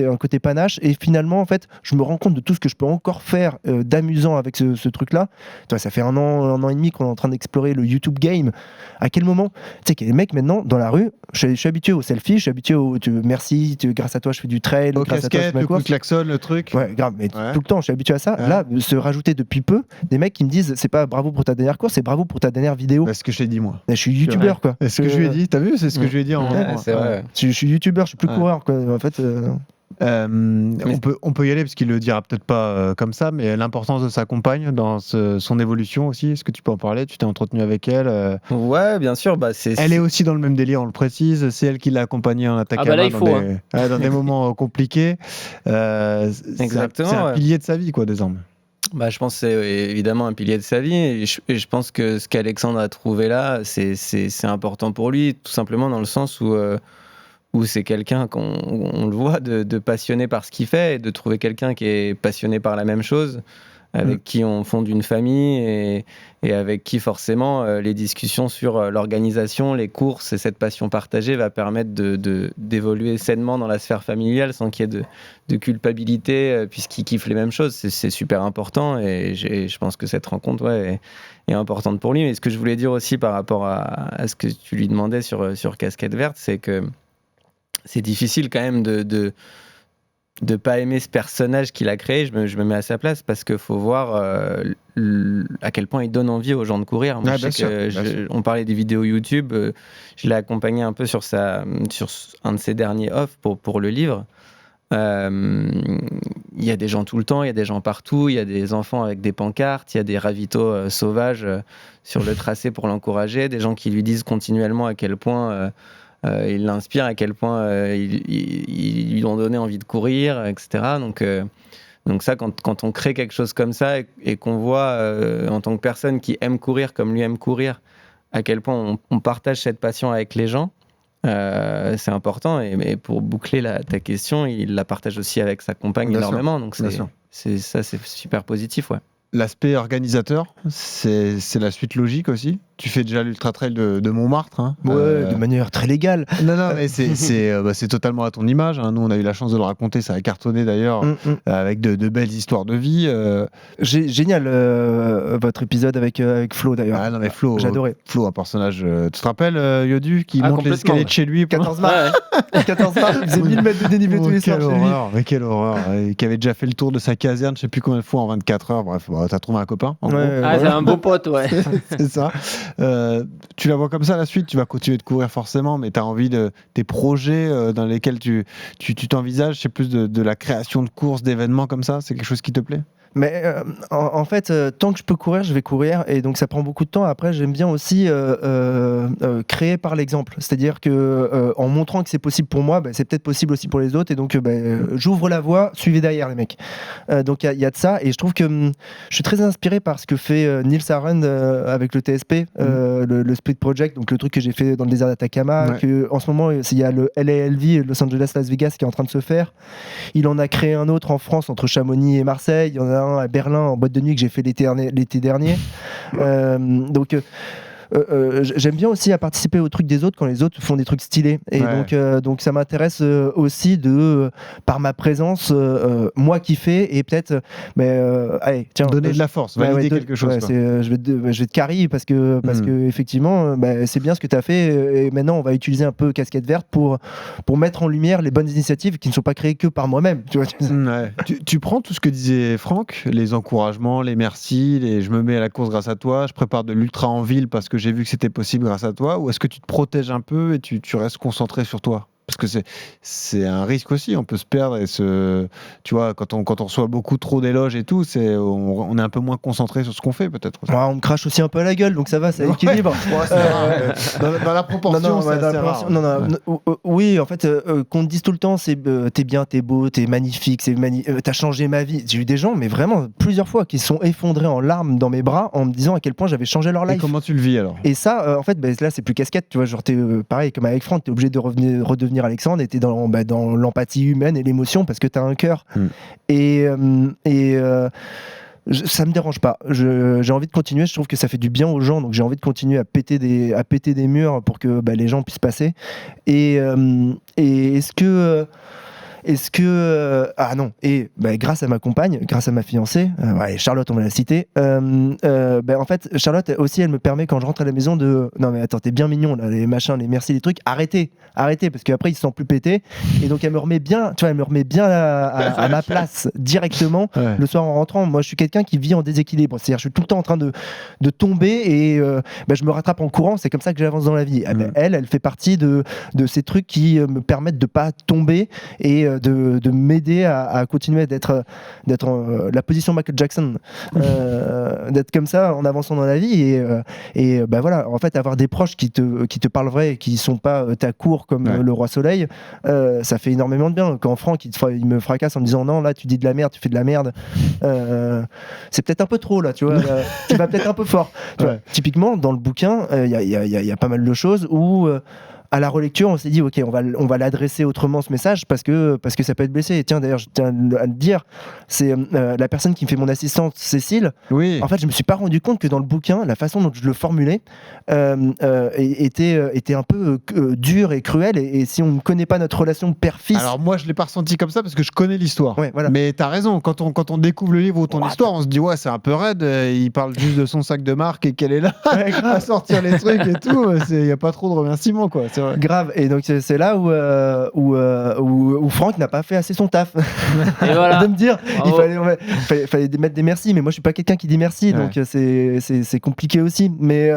un côté panache. Et finalement, en fait, je me rends compte de tout ce que je peux encore faire d'amusant avec ce truc-là. Tu vois, ça fait un an et demi qu'on est en train d'explorer le YouTube game. À quel moment, tu sais qu'il y a des mecs maintenant dans la rue, je suis habitué aux selfies, je suis habitué au merci, grâce à toi je fais du trail, Au grâce à toi je casquette, fais ma le coup de course. klaxon, le truc. Ouais, grave, mais Ouais. tout le temps, je suis habitué à ça. Ouais. Là, se rajouter depuis peu des mecs qui me disent, c'est pas bravo pour ta dernière course, c'est bravo pour ta dernière vidéo. C'est ce que je t'ai dit, moi. Je suis youtubeur, quoi. C'est ce que je lui ai dit. T'as vu? C'est ce que je lui ai dit en. Ouais, c'est vrai. Je suis youtubeur, je suis plus Ouais. coureur, quoi. En fait, on peut y aller parce qu'il le dira peut-être pas comme ça, mais l'importance de sa compagne dans son évolution aussi. Est-ce que tu peux en parler? Tu t'es entretenu avec elle? Ouais, bien sûr. Elle est aussi dans le même délire, on le précise. C'est elle qui l'a accompagnée en Atacama là, il faut, dans des moments compliqués. Exactement, C'est un ouais. pilier de sa vie, quoi, désormais. Je pense que c'est évidemment un pilier de sa vie et je pense que ce qu'Alexandre a trouvé là, c'est important pour lui, tout simplement dans le sens où c'est quelqu'un on le voit de passionné par ce qu'il fait et de trouver quelqu'un qui est passionné par la même chose, avec qui on fonde une famille et avec qui forcément les discussions sur l'organisation, les courses et cette passion partagée va permettre d'évoluer sainement dans la sphère familiale sans qu'il y ait de culpabilité puisqu'ils kiffent les mêmes choses. C'est super important et je pense que cette rencontre est importante pour lui. Mais ce que je voulais dire aussi par rapport à ce que tu lui demandais sur Casquette Verte, c'est que c'est difficile quand même de pas aimer ce personnage qu'il a créé. Je me mets à sa place parce qu'il faut voir à quel point il donne envie aux gens de courir. Moi, Ouais, on parlait des vidéos YouTube, je l'ai accompagné un peu sur un de ses derniers off pour le livre. Il y a des gens tout le temps, il y a des gens partout, il y a des enfants avec des pancartes, il y a des ravitaux sauvages sur le tracé pour l'encourager, des gens qui lui disent continuellement à quel point il l'inspire, à quel point ils lui ont donné envie de courir, etc. Donc ça, quand on crée quelque chose comme ça et qu'on voit en tant que personne qui aime courir comme lui aime courir, à quel point on partage cette passion avec les gens, c'est important. Mais pour boucler ta question, il la partage aussi avec sa compagne énormément. Donc c'est super positif, ouais. L'aspect organisateur, c'est la suite logique aussi. Tu fais déjà l'Ultra Trail de Montmartre. Hein. Ouais, de manière très légale. Non, mais c'est totalement à ton image. Hein. Nous, on a eu la chance de le raconter. Ça a cartonné d'ailleurs, avec de belles histoires de vie. Génial, votre épisode avec Flo d'ailleurs. Ah non, mais Flo, j'adorais. Flo, un personnage. Tu te rappelles, Yodu, qui monte les escaliers de chez lui 14 mars. 14 mars, il faisait 1000 mètres de dénivelé tous les soirs chez lui. Mais quelle horreur. Qui avait déjà fait le tour de sa caserne, je sais plus combien de fois en 24 heures. Bref, t'as trouvé un copain. En gros. C'est un beau pote, ouais. C'est ça. Tu la vois comme ça la suite, tu vas continuer de courir forcément, mais tu as envie de tes projets dans lesquels tu t'envisages, c'est plus de la création de courses, d'événements comme ça, c'est quelque chose qui te plaît? Mais en fait, tant que je peux courir, je vais courir. Et donc, ça prend beaucoup de temps. Après, j'aime bien aussi créer par l'exemple. C'est-à-dire que en montrant que c'est possible pour moi, c'est peut-être possible aussi pour les autres. Et donc, j'ouvre la voie, suivez derrière les mecs. Donc, il y a de ça. Et je trouve que je suis très inspiré par ce que fait Nils Arendt avec le TSP, le Split Project, donc le truc que j'ai fait dans le désert d'Atacama. Ouais. En ce moment, il y a le LALV, Los Angeles Las Vegas, qui est en train de se faire. Il en a créé un autre en France, entre Chamonix et Marseille. Il y en a un à Berlin en boîte de nuit que j'ai fait l'été dernier. Donc j'aime bien aussi à participer aux trucs des autres quand les autres font des trucs stylés. Et donc ça m'intéresse aussi de, par ma présence, moi kiffer et peut-être, allez, tiens, donner de la force, valider quelque chose. Je vais te carry parce que effectivement, c'est bien ce que tu as fait. Et maintenant, on va utiliser un peu Casquette Verte pour mettre en lumière les bonnes initiatives qui ne sont pas créées que par moi-même. Tu vois. Tu prends tout ce que disait Franck, les encouragements, les merci, je me mets à la course grâce à toi, je prépare de l'ultra en ville parce que j'ai vu que c'était possible grâce à toi, ou est-ce que tu te protèges un peu et tu restes concentré sur toi? Parce que c'est un risque aussi, on peut se perdre et tu vois, quand on reçoit beaucoup trop d'éloges et tout, on est un peu moins concentré sur ce qu'on fait peut-être. On me crache aussi un peu à la gueule, donc ça va, ça équilibre. Dans la proportion, c'est assez rare. Oui, en fait, qu'on te dise tout le temps, t'es bien, t'es beau, t'es magnifique, t'as changé ma vie. J'ai eu des gens, mais vraiment plusieurs fois, qui se sont effondrés en larmes dans mes bras en me disant à quel point j'avais changé leur life. Et comment tu le vis alors? Et ça, en fait, là, c'est plus casquette, tu vois, genre t'es pareil comme avec Franck, t'es obligé de redevenir Alexandre, et t'es dans l'empathie humaine et l'émotion parce que t'as un cœur. Et ça me dérange pas. J'ai envie de continuer. Je trouve que ça fait du bien aux gens, donc j'ai envie de continuer à péter des murs pour que les gens puissent passer. Et est-ce que ah non, et grâce à ma compagne, grâce à ma fiancée, Charlotte, on va la citer, en fait Charlotte aussi, elle me permet quand je rentre à la maison de non mais attends, t'es bien mignon là, les machins, les merci, les trucs, arrêtez parce qu'après ils se sentent plus pétés, et donc elle me remet bien, tu vois, elle me remet bien à ma place directement le soir en rentrant. Moi je suis quelqu'un qui vit en déséquilibre, c'est-à-dire je suis tout le temps en train de tomber, et je me rattrape en courant, c'est comme ça que j'avance dans la vie. Elle fait partie de ces trucs qui me permettent de pas tomber et de m'aider à continuer d'être la position Michael Jackson, d'être comme ça en avançant dans la vie, et voilà, en fait avoir des proches qui te parlent vrai et qui sont pas ta cour comme le roi soleil, ça fait énormément de bien. Quand Franck il me fracasse en me disant non, là tu dis de la merde, tu fais de la merde, c'est peut-être un peu trop là, tu vois, tu vas peut-être un peu fort, tu vois. Typiquement dans le bouquin il y a pas mal de choses où à la relecture, on s'est dit ok, on va l'adresser autrement ce message parce que ça peut être blessé. Et tiens, d'ailleurs, je tiens à le dire, c'est la personne qui me fait mon assistante, Cécile. Oui. En fait, je me suis pas rendu compte que dans le bouquin, la façon dont je le formulais était un peu dure et cruelle. Et si on ne connaît pas notre relation père-fils, alors moi, je l'ai pas ressenti comme ça parce que je connais l'histoire. Ouais, voilà. Mais t'as raison. Quand on découvre le livre ou ton histoire, on se dit ouais, c'est un peu raide. Il parle juste de son sac de marque et qu'elle est là à sortir les trucs et tout. Il y a pas trop de remerciements, quoi. Grave, et donc c'est là où Franck n'a pas fait assez son taf. Et voilà. De me dire, il fallait mettre des merci, mais moi je suis pas quelqu'un qui dit merci, donc c'est compliqué aussi. Mais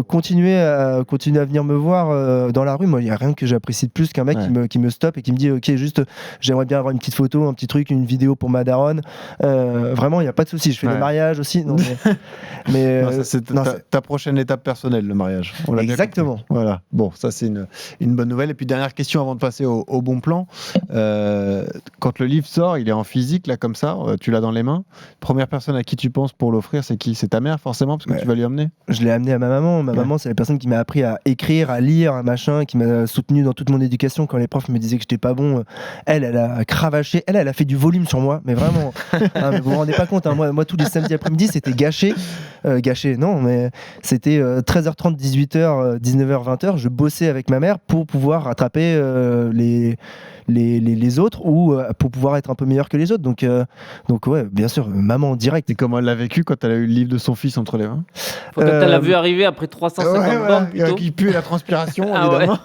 continuer à venir me voir dans la rue, moi il y a rien que j'apprécie de plus qu'un mec qui me stoppe et qui me dit ok, juste j'aimerais bien avoir une petite photo, un petit truc, une vidéo pour ma daronne. Vraiment, il y a pas de souci. Je fais des mariages aussi. Non, mais c'est ta prochaine étape personnelle, le mariage. Exactement. Voilà. Bon, ça c'est une bonne nouvelle. Et puis dernière question avant de passer au bon plan. Quand le livre sort, il est en physique là comme ça, tu l'as dans les mains. Première personne à qui tu penses pour l'offrir, c'est qui? C'est ta mère forcément, parce que tu vas lui emmener. Je l'ai amené à ma maman. Ma maman, c'est la personne qui m'a appris à écrire, à lire, un machin, qui m'a soutenu dans toute mon éducation quand les profs me disaient que j'étais pas bon. Elle a cravaché. Elle a fait du volume sur moi, mais vraiment. Mais vous vous rendez pas compte, hein, moi tous les samedis après-midi c'était gâché. Non, mais c'était 13h30, 18h, 19h, 20h. Je bossais avec ma mère pour pouvoir rattraper les autres, ou pour pouvoir être un peu meilleur que les autres. Donc ouais, bien sûr, maman en direct. Et comment elle l'a vécu quand elle a eu le livre de son fils entre les mains? Quand elle l'a vu arriver après 350 bornes plutôt. Qui pue la transpiration, évidemment.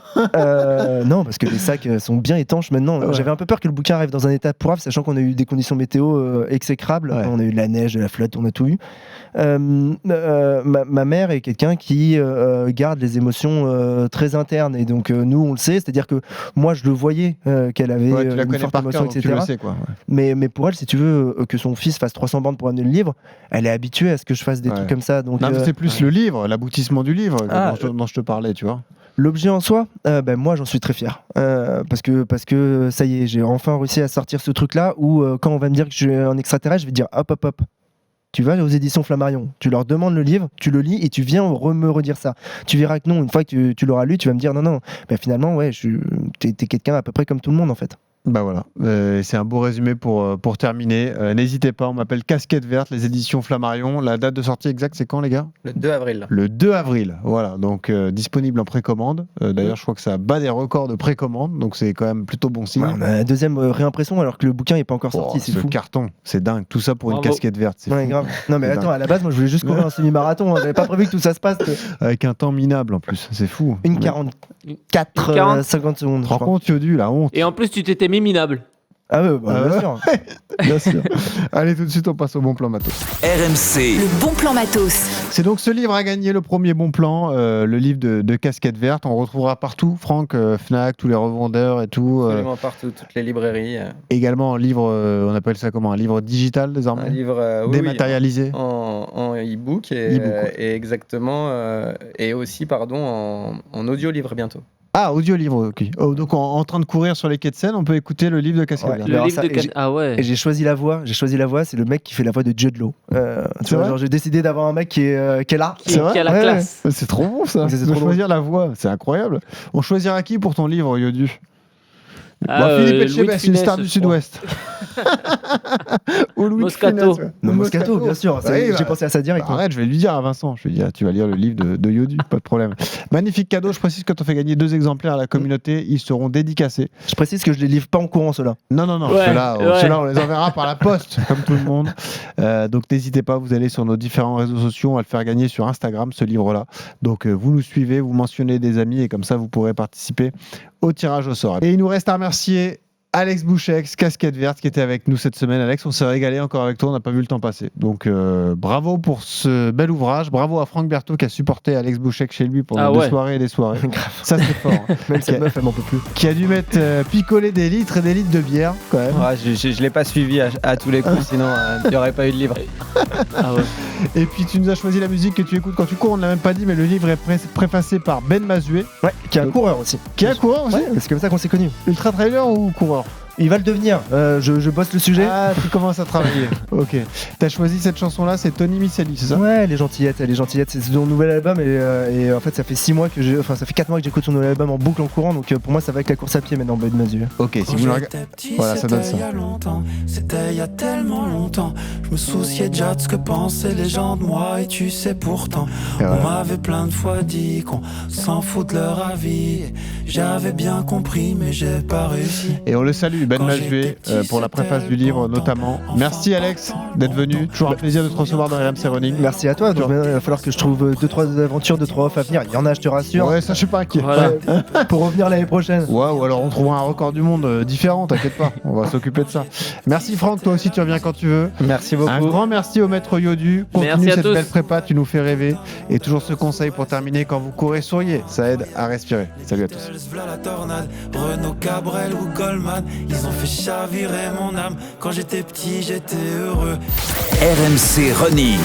Non, parce que les sacs sont bien étanches maintenant. J'avais un peu peur que le bouquin arrive dans un état pourrave, sachant qu'on a eu des conditions météo exécrables. On a eu de la neige, de la flotte, on a tout eu. Ma mère est quelqu'un qui garde les émotions très internes, et donc nous on le sait, c'est-à-dire que moi je le voyais qu'elle avait une forte émotion, etc. Tu le sais, quoi. Mais pour elle, si tu veux que son fils fasse 300 bornes pour amener le livre, elle est habituée à ce que je fasse des trucs comme ça. Donc c'est plus le livre, l'aboutissement du livre dont je te parlais, tu vois. L'objet en soi, moi j'en suis très fier, parce que ça y est, j'ai enfin réussi à sortir ce truc-là où quand on va me dire que je suis un extraterrestre, je vais dire hop. Tu vas aux éditions Flammarion, tu leur demandes le livre, tu le lis et tu viens me redire ça. Tu verras que non, une fois que tu l'auras lu, tu vas me dire non, finalement, t'es quelqu'un à peu près comme tout le monde en fait. Bah voilà, c'est un beau résumé pour terminer. N'hésitez pas, on m'appelle Casquette Verte, les éditions Flammarion. La date de sortie exacte, c'est quand les gars ? Le 2 avril. Le 2 avril, voilà, donc disponible en précommande. D'ailleurs, je crois que ça bat des records de précommande, donc c'est quand même plutôt bon signe. Ouais, on a la deuxième réimpression alors que le bouquin n'est pas encore sorti, c'est ce fou. carton, c'est dingue. Tout ça pour une Bravo. casquette verte, c'est Ouais, fou. grave. Non mais C'est attends, dingue. à la base, moi je voulais juste courir un semi-marathon, hein. J'avais pas prévu que tout ça se passe. Avec un temps minable en plus, c'est fou. Une Mais- 44, Une 40. 50 secondes. Tu te je rends crois. compte, Yodu, la honte. Et en plus, tu t'étais mis minable. Ah ouais, bah, Ah bien ouais. sûr. Bien sûr. Allez, tout de suite, on passe au bon plan matos. RMC, Le bon plan matos. C'est donc ce livre a gagné le premier bon plan, le livre de Casquette Verte. On retrouvera partout, Franck, Fnac, tous les revendeurs et tout. Absolument partout, toutes les librairies. Également un livre, on appelle ça comment ? Un livre digital désormais ? Un livre oui, Dématérialisé. en e-book et, E-book, ouais. et exactement et aussi en audio-livre bientôt. Ah, audio-livre, ok. Oh, donc en train de courir sur les quais de Seine, on peut écouter le livre de Casquette Ouais. Verte. Le alors livre ça, de et j'ai- Ah ouais. Et j'ai choisi la voix. C'est le mec qui fait la voix de Jude Law. Tu C'est vois, vrai genre, j'ai décidé d'avoir un mec qui est là. Qui a la Ouais, classe. C'est trop bon ça, C'est de trop choisir la voix, c'est incroyable. On choisira qui pour ton livre, Yodu ? Ah, Philippe Louis de Etchebest, une Funès, star du je crois. Sud-Ouest. Ou Louis de Moscato. Funès, ouais. Non, Moscato, bien sûr. Bah oui, J'ai bah, pensé à ça direct. Arrête, je vais lui dire à Vincent. Je vais lui dire, tu vas lire le livre de Yodu, pas de problème. Magnifique cadeau. Je précise que tu as fait gagner 2 exemplaires à la communauté. Ils seront dédicacés. Je précise que je les livre pas en courant, ceux-là. Non, Ouais, ceux-là, ouais. ceux-là, on les enverra par la poste, comme tout le monde. Donc n'hésitez pas, vous allez sur nos différents réseaux sociaux. On va le faire gagner sur Instagram, ce livre-là. Donc vous nous suivez, vous mentionnez des amis et comme ça, vous pourrez participer au tirage au sort. Et il nous reste à remercier Alex Bouchex, Casquette Verte, qui était avec nous cette semaine. Alex, on s'est régalé encore avec toi, on n'a pas vu le temps passer. Donc bravo pour ce bel ouvrage. Bravo à Franck Berthaud qui a supporté Alex Bouchex chez lui pendant Ah des ouais. soirées et des soirées. Grave. Ça, c'est fort. hein. Même cette meuf, elle m'en peut plus. Qui a dû mettre picoler des litres et des litres de bière, quand même. Ouais, je l'ai pas suivi à tous les coups, sinon il n'y aurait pas eu de livre. Ah ouais. Et puis tu nous as choisi la musique que tu écoutes quand tu cours, on ne l'a même pas dit, mais le livre est préfacé par Ben Mazué, Ouais, qui est un coureur aussi. qui est un coureur aussi. Ouais, c'est comme ça qu'on s'est connus. Ultra trailer ou coureur? Il va le devenir. Je bosse le sujet. Ah, tu commences à travailler. Ok. T'as choisi cette chanson-là, c'est Tony Micelli, c'est ça? Ouais, les gentillettes, c'est son nouvel album et en fait ça fait 6 mois que ça fait 4 mois que j'écoute son nouvel album en boucle en courant, donc pour moi ça va avec la course à pied maintenant, Ben Mazué. Ok, si vous le regardez. Voilà, ça donne ça. Il y a longtemps, c'était il y a tellement longtemps. Je me souciais déjà de ce que pensaient les gens de moi. Et tu sais pourtant, Et voilà. on m'avait plein de fois dit qu'on s'en fout de leur avis. J'avais bien compris, mais j'ai pas réussi. Et on le salue, Ben Quand Mazué, j'étais petit, pour la préface c'était du livre le bon notamment. temps. Merci Alex d'être venu. Toujours un plaisir de te recevoir dans RMC Running. Merci à toi, donc maintenant, il va falloir que je trouve 2-3 aventures, 2-3 offs à venir. Il y en a, je te rassure. Ouais, ça je suis pas inquiet. Voilà. Pour revenir l'année prochaine. Ouais, ou alors on trouvera un record du monde différent, t'inquiète pas, on va s'occuper de ça. Merci Franck, toi aussi tu reviens quand tu veux. Merci beaucoup. Un grand merci au maître Yodu. Merci Continue à cette tous. belle prépa, tu nous fais rêver. Et toujours ce conseil pour terminer, quand vous courez, souriez, ça aide à respirer. Salut à tous. V'là la tornade, Renaud Cabrel ou Goldman, ils ont fait chavirer mon âme. Quand j'étais petit, j'étais heureux. RMC Running.